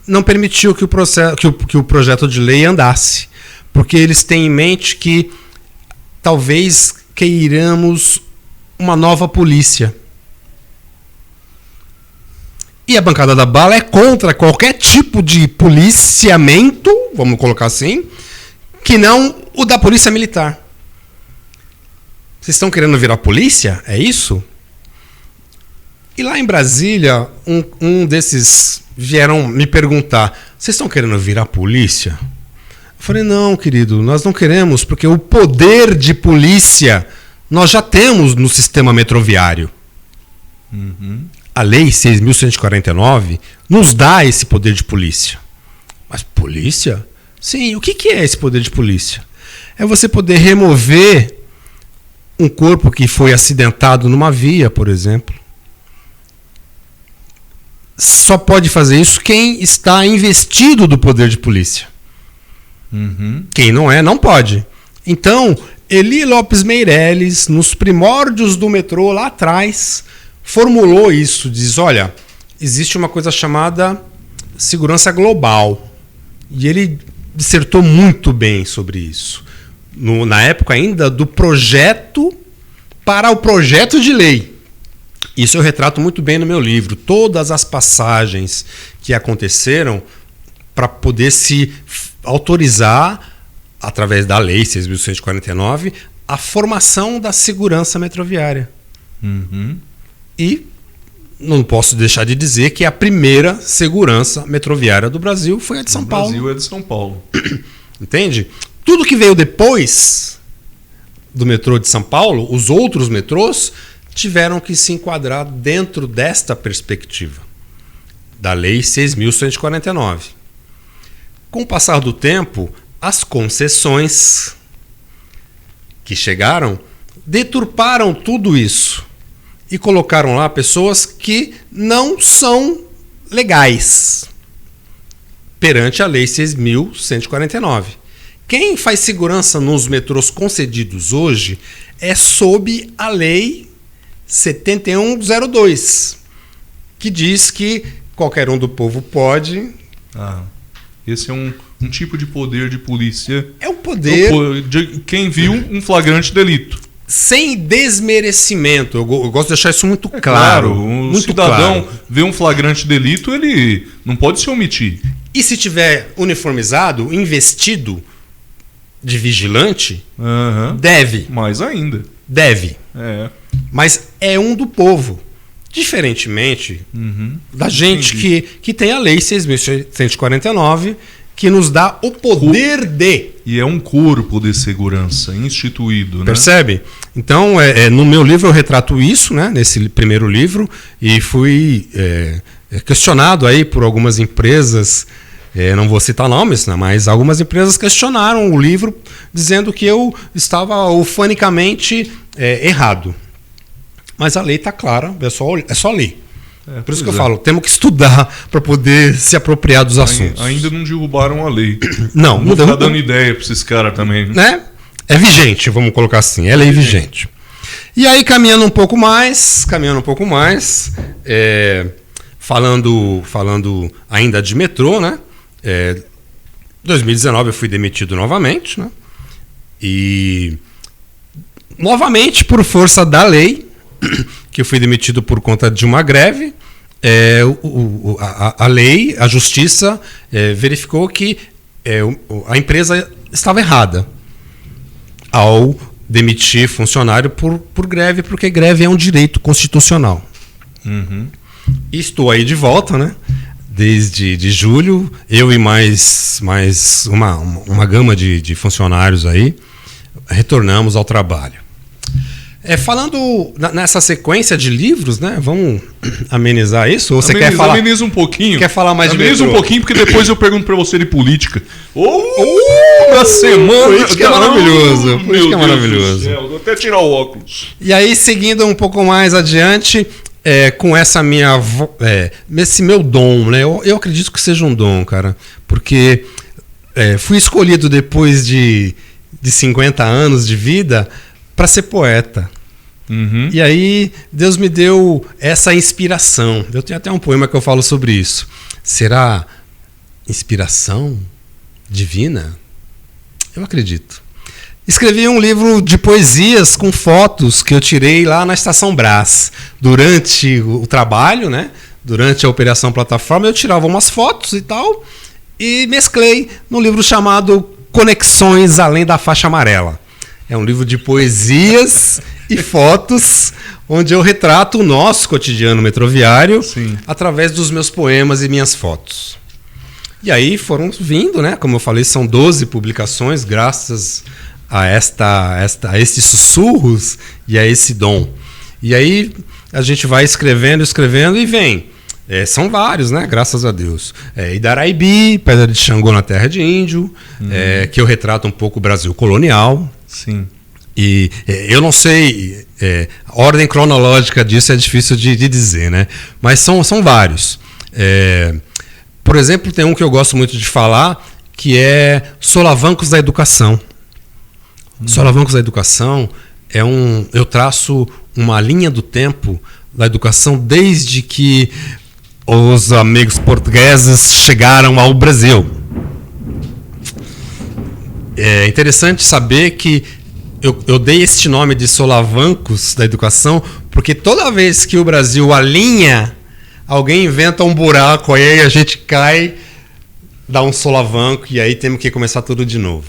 Speaker 2: não permitiu que o projeto de lei andasse, porque eles têm em mente que talvez queiramos uma nova polícia. E a bancada da bala é contra qualquer tipo de policiamento, vamos colocar assim, que não o da polícia militar. Vocês estão querendo virar polícia? É isso? E lá em Brasília, um desses vieram me perguntar, vocês estão querendo virar polícia? Eu falei, não, querido, nós não queremos, porque o poder de polícia nós já temos no sistema metroviário. A Lei 6.149 nos dá esse poder de polícia. Mas polícia? Sim, o que é esse poder de polícia? É você poder remover um corpo que foi acidentado numa via, por exemplo. Só pode fazer isso quem está investido do poder de polícia. Quem não é, não pode. Então, Eli Lopes Meirelles, nos primórdios do metrô, lá atrás, formulou isso. Diz, olha, existe uma coisa chamada segurança global. E ele dissertou muito bem sobre isso. Na época ainda do projeto para o projeto de lei. Isso eu retrato muito bem no meu livro. Todas as passagens que aconteceram para poder se autorizar, através da Lei 6.149, a formação da segurança metroviária. E não posso deixar de dizer que a primeira segurança metroviária do Brasil foi a de São Paulo.
Speaker 1: O Brasil é de São Paulo.
Speaker 2: Entende? Tudo que veio depois do metrô de São Paulo, os outros metrôs, tiveram que se enquadrar dentro desta perspectiva da Lei 6.149. Com o passar do tempo, as concessões que chegaram deturparam tudo isso e colocaram lá pessoas que não são legais perante a Lei 6.149. Quem faz segurança nos metrôs concedidos hoje é sob a Lei 7102, que diz que qualquer um do povo pode...
Speaker 1: Esse é um tipo de poder de polícia.
Speaker 2: É o poder
Speaker 1: de quem viu um flagrante delito.
Speaker 2: Sem desmerecimento. Eu gosto de deixar isso muito claro.
Speaker 1: O cidadão vê um flagrante delito, ele não pode se omitir.
Speaker 2: E se tiver uniformizado, investido de vigilante, deve.
Speaker 1: Mais ainda.
Speaker 2: Deve.
Speaker 1: Mas
Speaker 2: é um do povo. Diferentemente da gente que tem a Lei 6.149, que nos dá o poder de...
Speaker 1: E é um corpo de segurança instituído, né?
Speaker 2: Percebe? Então, no meu livro eu retrato isso, né, nesse primeiro livro, e fui questionado aí por algumas empresas, não vou citar nomes, né, mas algumas empresas questionaram o livro, dizendo que eu estava ufanicamente errado. Mas a lei está clara, é só ler. Por isso que eu falo, temos que estudar para poder se apropriar dos assuntos.
Speaker 1: Ainda não derrubaram a lei.
Speaker 2: Não
Speaker 1: está dando ideia para esses caras também.
Speaker 2: Né? É vigente, vamos colocar assim, é lei vigente. E aí, caminhando um pouco mais, falando ainda de metrô, né? 2019 eu fui demitido novamente, né? E novamente, por força da lei, que eu fui demitido por conta de uma greve, a lei, a justiça verificou que a empresa estava errada ao demitir funcionário por greve, porque greve é um direito constitucional. E estou aí de volta, né? Desde julho, eu e mais uma gama de funcionários aí retornamos ao trabalho. Falando nessa sequência de livros, né? Vamos amenizar isso? Ou você quer falar?
Speaker 1: Ameniza um pouquinho.
Speaker 2: Quer falar mais de metrô?
Speaker 1: Ameniza um pouquinho, porque depois eu pergunto para você de política. Na semana...
Speaker 2: Política é maravilhoso. Política é maravilhoso.
Speaker 1: Vou até tirar o óculos.
Speaker 2: E aí, seguindo um pouco mais adiante, com essa esse meu dom, né? Eu acredito que seja um dom, cara. Porque fui escolhido depois de 50 anos de vida para ser poeta. E aí Deus me deu essa inspiração. Eu tenho até um poema que eu falo sobre isso. Será inspiração divina? Eu acredito. Escrevi um livro de poesias com fotos que eu tirei lá na Estação Brás. Durante o trabalho, né? Durante a Operação Plataforma, eu tirava umas fotos e tal. e mesclei num livro chamado Conexões Além da Faixa Amarela. É um livro de poesias e fotos, onde eu retrato o nosso cotidiano metroviário através dos meus poemas e minhas fotos. E aí foram vindo, né? Como eu falei, são 12 publicações, graças a estes sussurros e a esse dom. E aí a gente vai escrevendo e vem. São vários, né? Graças a Deus. Idaraibi, Pedra de Xangô na Terra de Índio, que eu retrato um pouco o Brasil colonial.
Speaker 1: Sim.
Speaker 2: E eu não sei, a ordem cronológica disso é difícil de dizer, né? Mas são vários. Por exemplo, tem um que eu gosto muito de falar, que é Solavancos da Educação. Solavancos da Educação eu traço uma linha do tempo da educação desde que os amigos portugueses chegaram ao Brasil. É interessante saber que eu dei este nome de Solavancos da Educação porque toda vez que o Brasil alinha, alguém inventa um buraco, aí a gente cai, dá um solavanco e aí temos que começar tudo de novo.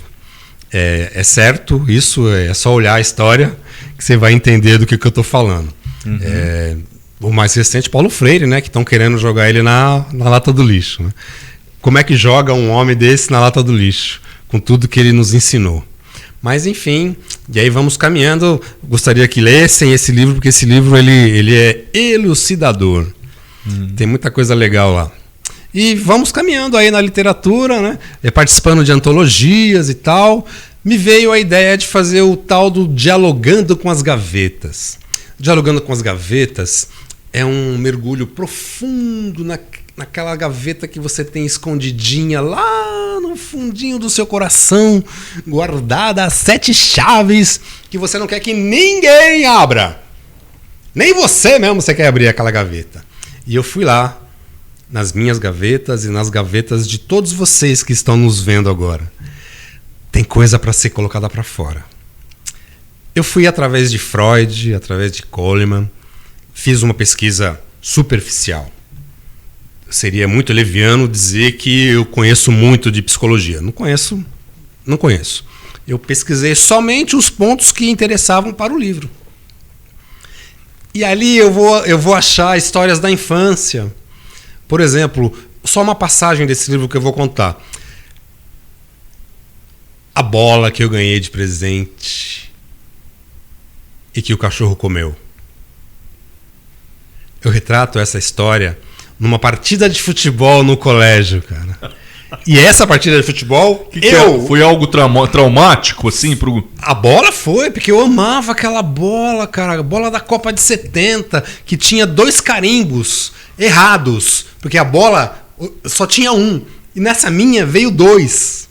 Speaker 2: É certo, isso é só olhar a história que você vai entender do que eu estou falando. O mais recente, Paulo Freire, né, que estão querendo jogar ele na lata do lixo. Né? Como é que joga um homem desse na lata do lixo? Com tudo que ele nos ensinou. Mas enfim, e aí vamos caminhando. Gostaria que lessem esse livro, porque esse livro ele é elucidador. Tem muita coisa legal lá. E vamos caminhando aí na literatura, né? Participando de antologias e tal. Me veio a ideia de fazer o tal do Dialogando com as Gavetas. Dialogando com as Gavetas é um mergulho profundo naquela gaveta que você tem escondidinha lá no fundinho do seu coração, guardada as 7 chaves que você não quer que ninguém abra. Nem você mesmo você quer abrir aquela gaveta. E eu fui lá, nas minhas gavetas e nas gavetas de todos vocês que estão nos vendo agora. Tem coisa para ser colocada para fora. Eu fui através de Freud, através de Coleman, fiz uma pesquisa superficial. Seria muito leviano dizer que eu conheço muito de psicologia. Não conheço. Eu pesquisei somente os pontos que interessavam para o livro. E ali eu vou achar histórias da infância. Por exemplo, só uma passagem desse livro que eu vou contar. A bola que eu ganhei de presente e que o cachorro comeu. Eu retrato essa história numa partida de futebol no colégio, cara. E essa partida de futebol,
Speaker 1: foi algo traumático, assim,
Speaker 2: A bola foi, porque eu amava aquela bola, cara. A bola da Copa de 70, que tinha 2 carimbos errados. Porque a bola só tinha um. E nessa minha veio 2.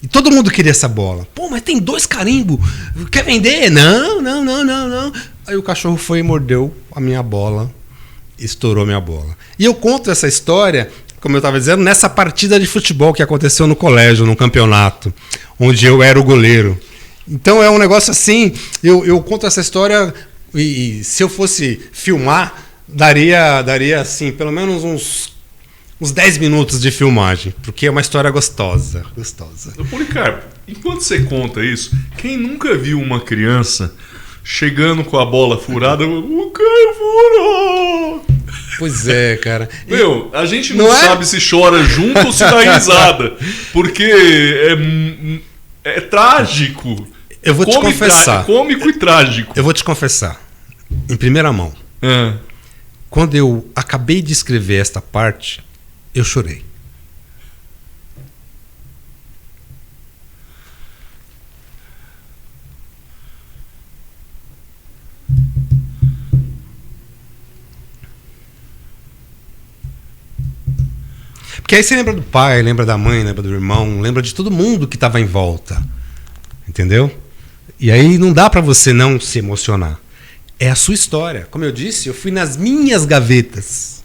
Speaker 2: E todo mundo queria essa bola. Pô, mas tem 2 carimbos. Quer vender? Não. Aí o cachorro foi e mordeu a minha bola. Estourou minha bola. E eu conto essa história, como eu estava dizendo, nessa partida de futebol que aconteceu no colégio, num campeonato, onde eu era o goleiro. Então é um negócio assim, eu conto essa história e se eu fosse filmar, daria assim, pelo menos uns 10 minutos de filmagem, porque é uma história gostosa.
Speaker 1: Policarpo, enquanto você conta isso, quem nunca viu uma criança chegando com a bola furada, o cara furou!
Speaker 2: Pois é, cara.
Speaker 1: Meu, a gente não sabe se chora junto ou se dá risada. Porque é trágico.
Speaker 2: Eu vou te confessar.
Speaker 1: É cômico e trágico.
Speaker 2: Eu vou te confessar. Em primeira mão. Quando eu acabei de escrever esta parte, eu chorei. Porque aí você lembra do pai, lembra da mãe, lembra do irmão, lembra de todo mundo que estava em volta. Entendeu? E aí não dá para você não se emocionar. É a sua história. Como eu disse, eu fui nas minhas gavetas.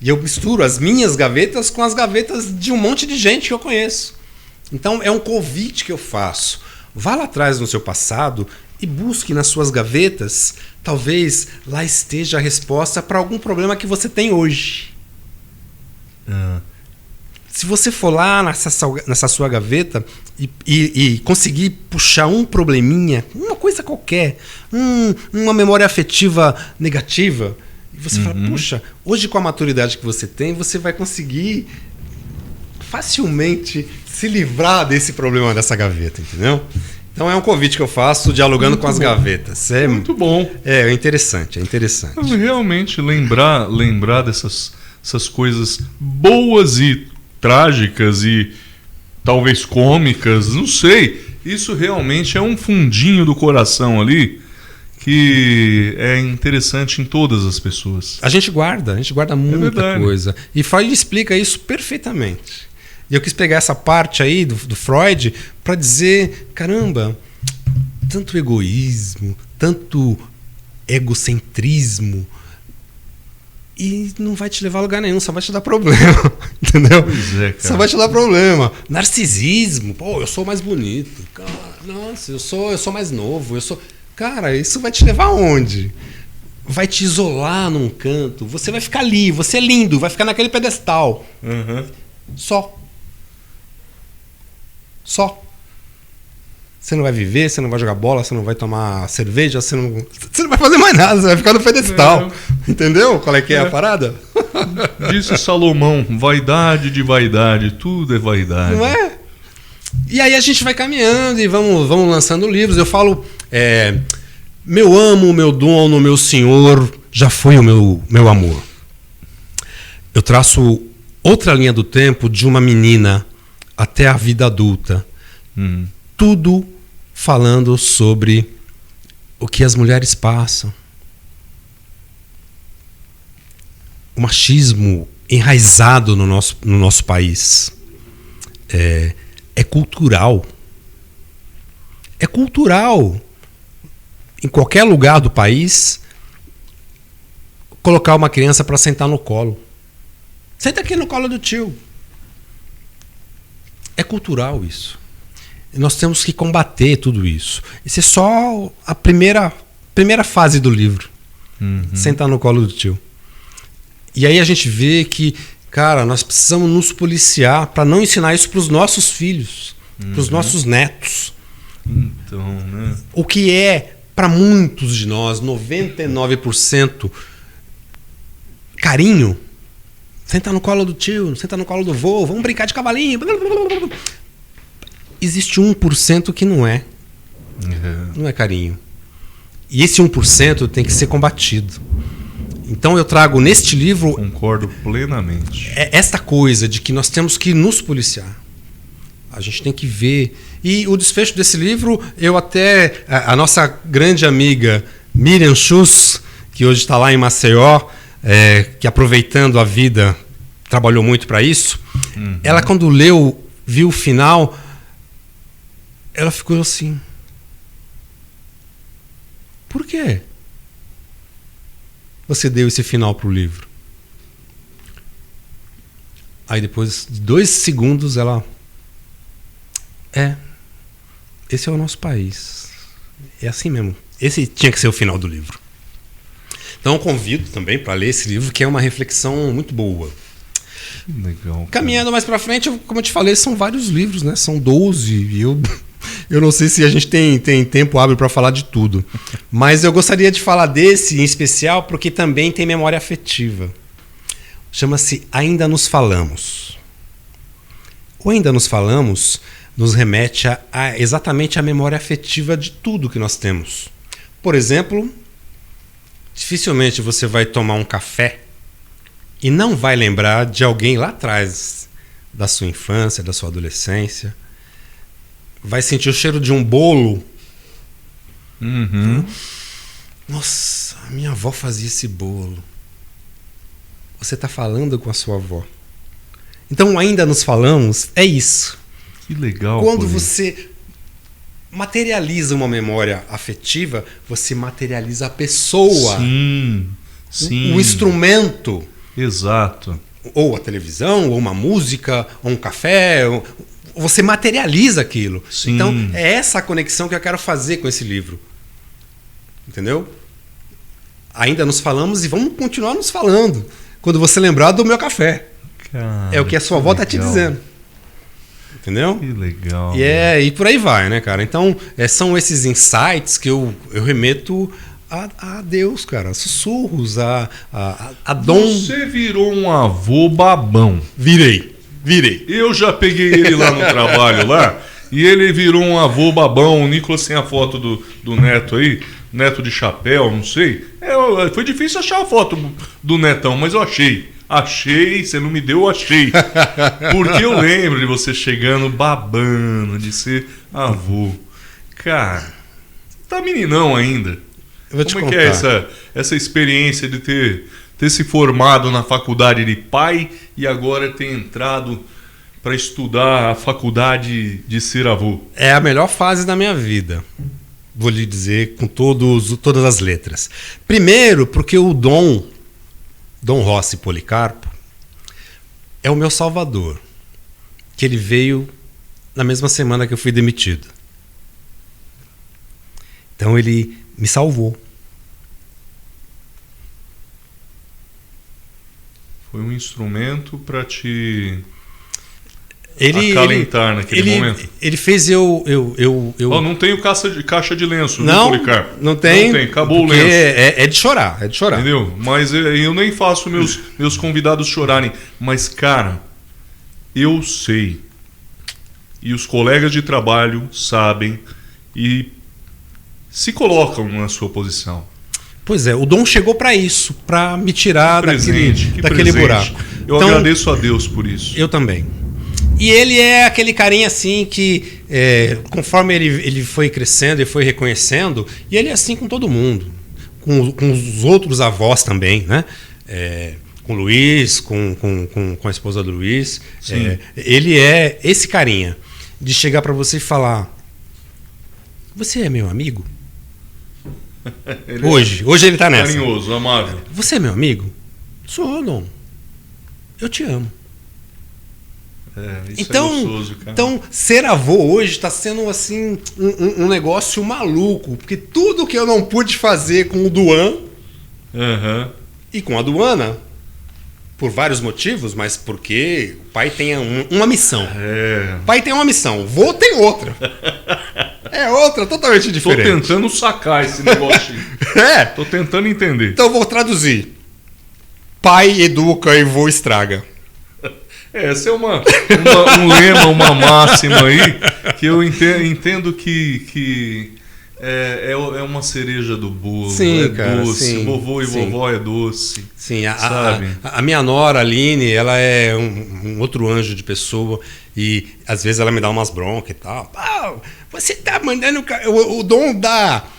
Speaker 2: E eu misturo as minhas gavetas com as gavetas de um monte de gente que eu conheço. Então é um convite que eu faço. Vá lá atrás no seu passado e busque nas suas gavetas. Talvez lá esteja a resposta para algum problema que você tem hoje. Se você for lá nessa sua gaveta e conseguir puxar um probleminha, uma coisa qualquer, uma memória afetiva negativa, e você fala, puxa, hoje com a maturidade que você tem, você vai conseguir facilmente se livrar desse problema dessa gaveta, entendeu? Então é um convite que eu faço dialogando com as gavetas. É
Speaker 1: muito bom.
Speaker 2: É interessante, é interessante.
Speaker 1: Realmente lembrar dessas coisas boas e trágicas e talvez cômicas, não sei. Isso realmente é um fundinho do coração ali que é interessante em todas as pessoas.
Speaker 2: A gente guarda muita coisa. E Freud explica isso perfeitamente. E eu quis pegar essa parte aí do Freud para dizer, caramba, tanto egoísmo, tanto egocentrismo, e não vai te levar a lugar nenhum, só vai te dar problema, entendeu?
Speaker 1: Pois é, cara.
Speaker 2: Só vai te dar problema. Narcisismo, pô, eu sou mais bonito. Cara, nossa, eu sou mais novo, Cara, isso vai te levar aonde? Vai te isolar num canto, você vai ficar ali, você é lindo, vai ficar naquele pedestal. Só. Você não vai viver, você não vai jogar bola, você não vai tomar cerveja, você não vai fazer mais nada, você vai ficar no pedestal. Entendeu qual é que é a parada?
Speaker 1: Disse Salomão, vaidade de vaidade, tudo é vaidade.
Speaker 2: Não é? E aí a gente vai caminhando e vamos lançando livros. Eu falo, meu amo, meu dono, meu senhor, já foi o meu amor. Eu traço outra linha do tempo de uma menina até a vida adulta. Tudo falando sobre o que as mulheres passam. O machismo enraizado no nosso país é cultural. É cultural. Em qualquer lugar do país, colocar uma criança para sentar no colo. Senta aqui no colo do tio. É cultural isso. E nós temos que combater tudo isso. Isso é só a primeira fase do livro. Sentar no colo do tio. E aí a gente vê que, cara, nós precisamos nos policiar para não ensinar isso para os nossos filhos, para os nossos netos.
Speaker 1: Então, né?
Speaker 2: O que é, para muitos de nós, 99% carinho. Senta no colo do tio, senta no colo do vô, vamos brincar de cavalinho. Existe 1% que não é. Não é carinho. E esse 1% tem que ser combatido. Então eu trago neste livro...
Speaker 1: Concordo plenamente.
Speaker 2: Esta coisa de que nós temos que nos policiar. A gente tem que ver. E o desfecho desse livro, a nossa grande amiga Miriam Schuss, que hoje está lá em Maceió, que aproveitando a vida, trabalhou muito para isso. Ela, quando viu o final, ela ficou assim. Por quê você deu esse final para o livro? Aí depois de 2 segundos ela... esse é o nosso país. É assim mesmo. Esse tinha que ser o final do livro. Então eu convido também para ler esse livro, que é uma reflexão muito boa.
Speaker 1: Legal. Cara.
Speaker 2: Caminhando mais para frente, como eu te falei, são vários livros, né? São 12 e eu não sei se a gente tem tempo hábil para falar de tudo. Mas eu gostaria de falar desse em especial porque também tem memória afetiva. Chama-se Ainda Nos Falamos. O Ainda Nos Falamos nos remete exatamente à memória afetiva de tudo que nós temos. Por exemplo, dificilmente você vai tomar um café e não vai lembrar de alguém lá atrás, da sua infância, da sua adolescência. Vai sentir o cheiro de um bolo. Nossa, a minha avó fazia esse bolo. Você está falando com a sua avó. Então, Ainda Nos Falamos, é isso.
Speaker 1: Que legal.
Speaker 2: Quando você materializa uma memória afetiva, você materializa a pessoa.
Speaker 1: Sim.
Speaker 2: O instrumento.
Speaker 1: Exato.
Speaker 2: Ou a televisão, ou uma música, ou um café. Você materializa aquilo.
Speaker 1: Sim.
Speaker 2: Então, é essa a conexão que eu quero fazer com esse livro. Entendeu? Ainda nos falamos e vamos continuar nos falando. Quando você lembrar do meu café.
Speaker 1: Cara,
Speaker 2: É o que a sua avó tá te
Speaker 1: legal.
Speaker 2: dizendo. Entendeu?
Speaker 1: Que legal.
Speaker 2: E por aí vai, né, cara? Então, são esses insights que eu remeto a Deus, cara. Sussurros, a dom.
Speaker 1: Você virou um avô babão.
Speaker 2: Virei.
Speaker 1: Eu já peguei ele lá no trabalho lá e ele virou um avô babão. O Nicolas tem a foto do neto aí, neto de chapéu, não sei. Foi difícil achar a foto do netão, mas eu achei. Achei, você não me deu, eu achei. Porque eu lembro de você chegando babando, de ser avô. Cara, tá meninão ainda.
Speaker 2: Eu vou te
Speaker 1: Como é
Speaker 2: contar.
Speaker 1: que é essa experiência de ter se formado na faculdade de pai e agora ter entrado para estudar a faculdade de ser avô?
Speaker 2: É a melhor fase da minha vida. Vou lhe dizer com todas as letras. Primeiro, porque o Dom Rossi Policarpo é o meu salvador. Que ele veio na mesma semana que eu fui demitido. Então ele me salvou.
Speaker 1: Foi um instrumento para te
Speaker 2: Ele
Speaker 1: acalentar naquele momento?
Speaker 2: Ele fez eu
Speaker 1: Ó, não tenho caixa de lenço,
Speaker 2: Não,
Speaker 1: viu, Policarpo?
Speaker 2: não tem.
Speaker 1: Não tem, acabou o
Speaker 2: porque
Speaker 1: lenço.
Speaker 2: é de chorar,
Speaker 1: Entendeu? Mas eu nem faço meus convidados chorarem. Mas, cara, eu sei. E os colegas de trabalho sabem e se colocam na sua posição.
Speaker 2: Pois é, o Dom chegou para isso, para me tirar daquele
Speaker 1: presente.
Speaker 2: buraco.
Speaker 1: Eu
Speaker 2: Então,
Speaker 1: agradeço a Deus por isso.
Speaker 2: Eu também. E ele é aquele carinha assim que, conforme ele foi crescendo e foi reconhecendo, e ele é assim com todo mundo, com os outros avós também, né? Com o Luiz, com a esposa do Luiz.
Speaker 1: Sim.
Speaker 2: Ele é esse carinha de chegar para você e falar: você é meu amigo?
Speaker 1: Ele
Speaker 2: Hoje ele tá
Speaker 1: é
Speaker 2: nessa.
Speaker 1: carinhoso, amável.
Speaker 2: Você é meu amigo? Sou, Dom. Eu te amo.
Speaker 1: Isso
Speaker 2: Então,
Speaker 1: é gostoso, cara.
Speaker 2: então, ser avô hoje está sendo assim um negócio maluco, porque tudo que eu não pude fazer com o Duan
Speaker 1: Aham.
Speaker 2: e com a Duana, por vários motivos, mas porque o pai tem uma missão. O pai tem uma missão, o vô tem outra. É outra, totalmente
Speaker 1: Tô
Speaker 2: diferente.
Speaker 1: tentando sacar esse negócio. Tô tentando entender.
Speaker 2: Então eu vou traduzir. Pai educa e vô estraga.
Speaker 1: Essa é um lema, uma máxima aí, que eu entendo que é uma cereja do bolo.
Speaker 2: Sim,
Speaker 1: é
Speaker 2: cara,
Speaker 1: doce.
Speaker 2: sim,
Speaker 1: Vovô e
Speaker 2: sim.
Speaker 1: vovó é doce.
Speaker 2: Sim,
Speaker 1: Sabe?
Speaker 2: a minha nora, Aline, ela é um outro anjo de pessoa e às vezes ela me dá umas broncas e tal. Pô, você tá mandando o Dom dar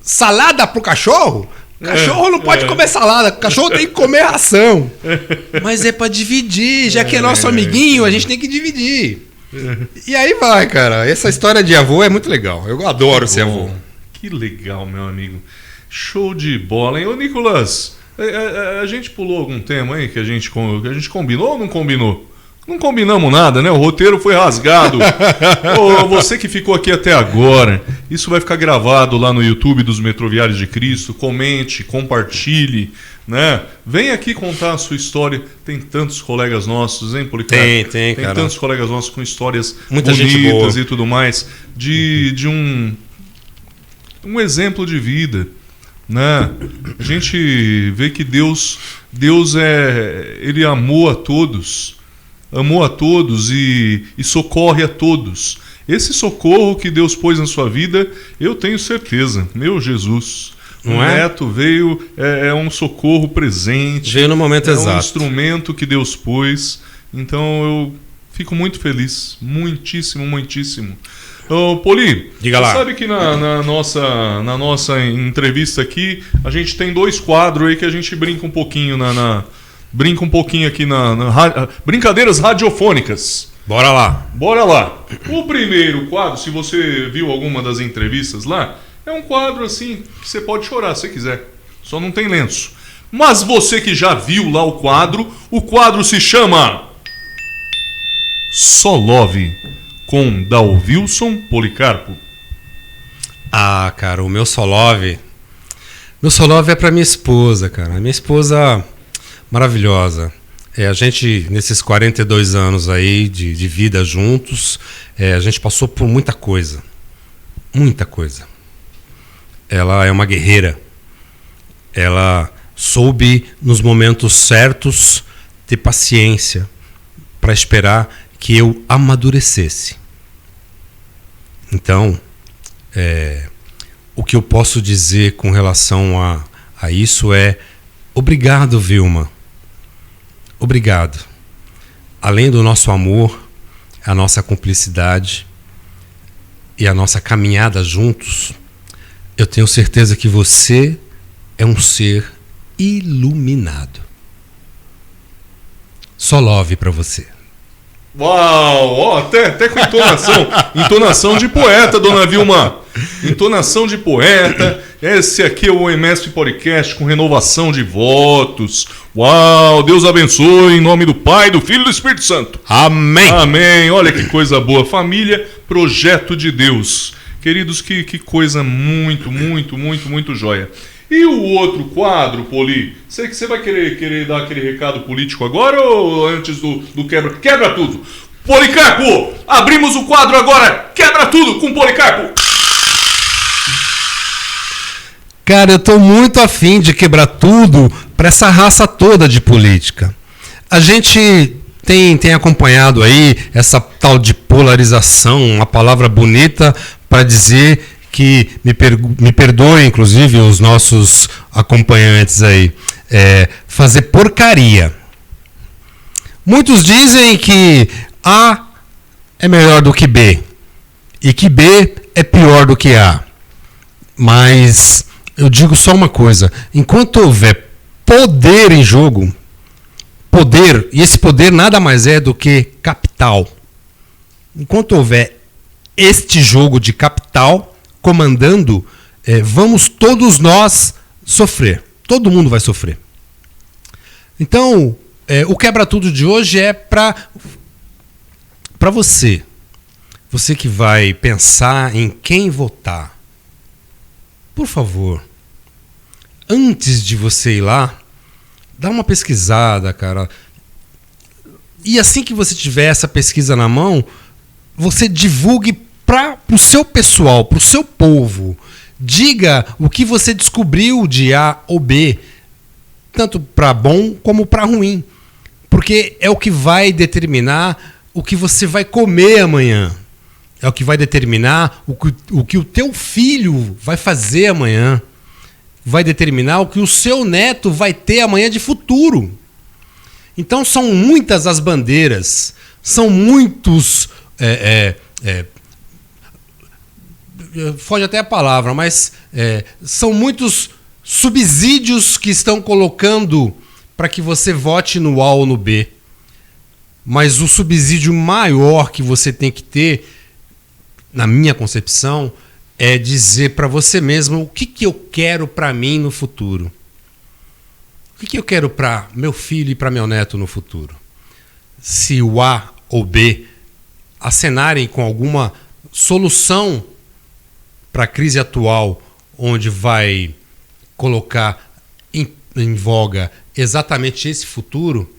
Speaker 2: salada pro cachorro? Cachorro não pode comer salada, cachorro tem que comer ração. Mas é pra dividir, já que é nosso amiguinho, a gente tem que dividir. E aí vai, cara. Essa história de avô é muito legal. Eu adoro ser avô.
Speaker 1: Que legal, meu amigo. Show de bola, hein? Ô, Nicolas, a gente pulou algum tema aí que a gente combinou ou não combinou? Não combinamos nada, né? O roteiro foi rasgado. Ô, você que ficou aqui até agora, isso vai ficar gravado lá no YouTube dos Metroviários de Cristo. Comente, compartilhe, né? Vem aqui contar a sua história. Tem tantos colegas nossos, hein, Policarpo?
Speaker 2: Tem, cara.
Speaker 1: Tantos colegas nossos com histórias
Speaker 2: Muita gente
Speaker 1: bonitas
Speaker 2: boa.
Speaker 1: e tudo mais. De um exemplo de vida, né? A gente vê que Deus ele amou a todos e socorre a todos. Esse socorro que Deus pôs na sua vida, eu tenho certeza, meu Jesus.
Speaker 2: Não
Speaker 1: O
Speaker 2: é?
Speaker 1: neto veio, é um socorro presente.
Speaker 2: Veio no momento
Speaker 1: É um
Speaker 2: exato.
Speaker 1: instrumento que Deus pôs. Então eu fico muito feliz. Muitíssimo, muitíssimo. Ô, Poli,
Speaker 2: Diga
Speaker 1: você
Speaker 2: lá.
Speaker 1: sabe que na nossa entrevista aqui, a gente tem 2 quadros aí que a gente brinca um pouquinho brinca um pouquinho aqui brincadeiras radiofônicas.
Speaker 2: Bora lá.
Speaker 1: Bora lá. O primeiro quadro, se você viu alguma das entrevistas lá, é um quadro assim que você pode chorar se quiser. Só não tem lenço. Mas você que já viu lá o quadro se chama Só Love, com Dalvilson Policarpo.
Speaker 2: Ah, cara, o meu Solove. Meu Solove é pra minha esposa, cara. Minha esposa maravilhosa. A gente, nesses 42 anos aí de vida juntos, a gente passou por muita coisa. Muita coisa. Ela é uma guerreira. Ela soube, nos momentos certos, ter paciência para esperar que eu amadurecesse. Então, o que eu posso dizer com relação a isso é: obrigado, Vilma. Obrigado. Além do nosso amor, a nossa cumplicidade e a nossa caminhada juntos, eu tenho certeza que você é um ser iluminado. Só love pra você.
Speaker 1: Uau! Ó, até com entonação. Entonação de poeta, dona Vilma. Entonação de poeta. Esse aqui é o MSP Podcast com renovação de votos. Uau! Deus abençoe em nome do Pai, do Filho e do Espírito Santo.
Speaker 2: Amém!
Speaker 1: Amém! Olha que coisa boa. Família, projeto de Deus. Queridos, que coisa muito joia. E o outro quadro, Poli? Você vai querer dar aquele recado político agora ou antes do quebra? Quebra tudo! Policarpo! Abrimos o quadro agora! Quebra tudo com Policarpo!
Speaker 2: Cara, eu tô muito afim de quebrar tudo para essa raça toda de política. A gente tem acompanhado aí essa tal de polarização, uma palavra bonita para dizer que me perdoem, inclusive, os nossos acompanhantes aí, fazer porcaria. Muitos dizem que A é melhor do que B e que B é pior do que A. Mas eu digo só uma coisa: enquanto houver poder em jogo, poder, e esse poder nada mais é do que capital. Enquanto houver este jogo de capital comandando, vamos todos nós sofrer. Todo mundo vai sofrer. Então, o quebra-tudo de hoje é para você. Você que vai pensar em quem votar. Por favor, antes de você ir lá, dá uma pesquisada, cara. E assim que você tiver essa pesquisa na mão, você divulgue para o seu pessoal, para o seu povo. Diga o que você descobriu de A ou B, tanto para bom como para ruim. Porque é o que vai determinar o que você vai comer amanhã. É o que vai determinar o que o teu filho vai fazer amanhã. Vai determinar o que o seu neto vai ter amanhã de futuro. Então são muitas as bandeiras, são muitos... foge até a palavra, mas são muitos subsídios que estão colocando para que você vote no A ou no B. Mas o subsídio maior que você tem que ter, na minha concepção, é dizer para você mesmo o que eu quero para mim no futuro. O que eu quero para meu filho e para meu neto no futuro. Se o A ou B acenarem com alguma solução para a crise atual, onde vai colocar em voga exatamente esse futuro,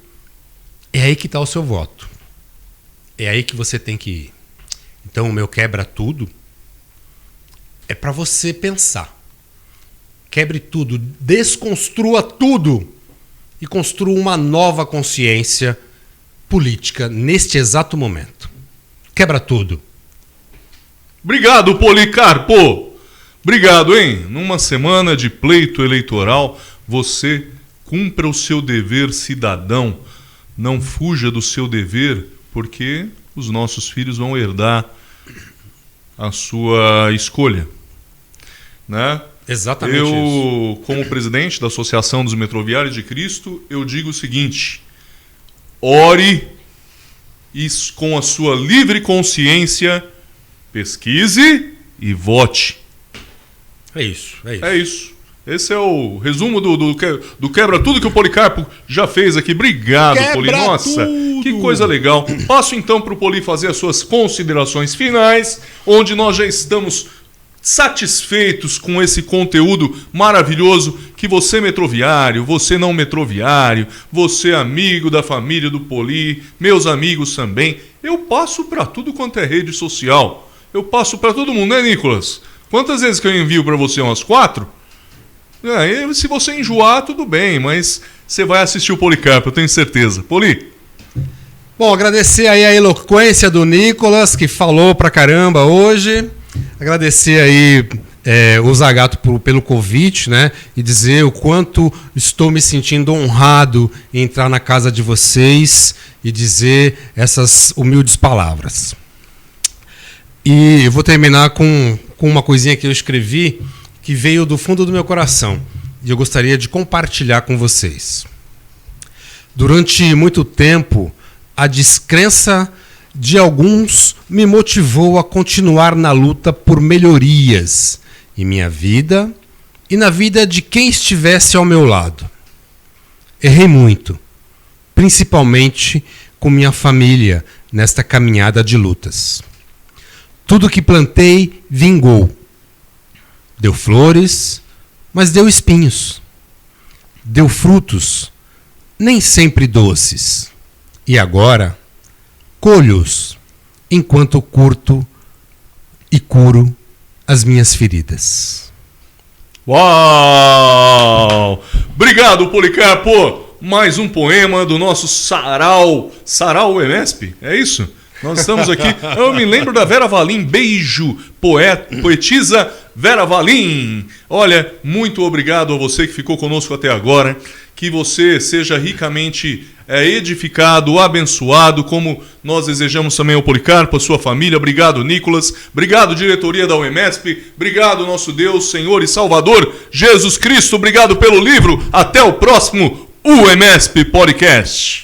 Speaker 2: é aí que está o seu voto. É aí que você tem que ir. Então, o meu quebra tudo é para você pensar. Quebre tudo, desconstrua tudo e construa uma nova consciência política neste exato momento. Quebra tudo.
Speaker 1: Obrigado, Policarpo. Obrigado, hein? Numa semana de pleito eleitoral, você cumpra o seu dever cidadão. Não fuja do seu dever, porque os nossos filhos vão herdar a sua escolha. Né?
Speaker 2: Exatamente
Speaker 1: isso.
Speaker 2: Eu,
Speaker 1: como presidente da Associação dos Metroviários de Cristo, eu digo o seguinte: ore e com a sua livre consciência, pesquise e vote.
Speaker 2: É isso.
Speaker 1: É isso. Esse é o resumo do quebra tudo que o Policarpo já fez aqui. Obrigado, Poli. Nossa, que coisa legal. Passo então para o Poli fazer as suas considerações finais, onde nós já estamos satisfeitos com esse conteúdo maravilhoso que você metroviário, você não metroviário, você amigo da família do Poli, meus amigos também, eu passo para tudo quanto é rede social. Eu passo para todo mundo, né, Nicolas? Quantas vezes que eu envio para você? Umas 4? Se você enjoar, tudo bem, mas você vai assistir o Policarpo, eu tenho certeza. Poli?
Speaker 2: Bom, agradecer aí a eloquência do Nicolas, que falou pra caramba hoje. Agradecer aí o Zagato pelo convite, né? E dizer o quanto estou me sentindo honrado em entrar na casa de vocês e dizer essas humildes palavras. E eu vou terminar com uma coisinha que eu escrevi que veio do fundo do meu coração e eu gostaria de compartilhar com vocês. Durante muito tempo, a descrença de alguns me motivou a continuar na luta por melhorias em minha vida e na vida de quem estivesse ao meu lado. Errei muito, principalmente com minha família nesta caminhada de lutas. Tudo que plantei vingou. Deu flores, mas deu espinhos. Deu frutos, nem sempre doces. E agora, colho-os enquanto curto e curo as minhas feridas.
Speaker 1: Uau! Obrigado, Policarpo! Mais um poema do nosso Sarau. Sarau UEMESP? É isso? Nós estamos aqui. Eu me lembro da Vera Valim. Beijo, poetisa Vera Valim. Olha, muito obrigado a você que ficou conosco até agora. Que você seja ricamente edificado, abençoado, como nós desejamos também ao Policarpo, a sua família. Obrigado, Nicolas. Obrigado, diretoria da UEMESP. Obrigado, nosso Deus, Senhor e Salvador, Jesus Cristo. Obrigado pelo livro. Até o próximo UEMESP Podcast.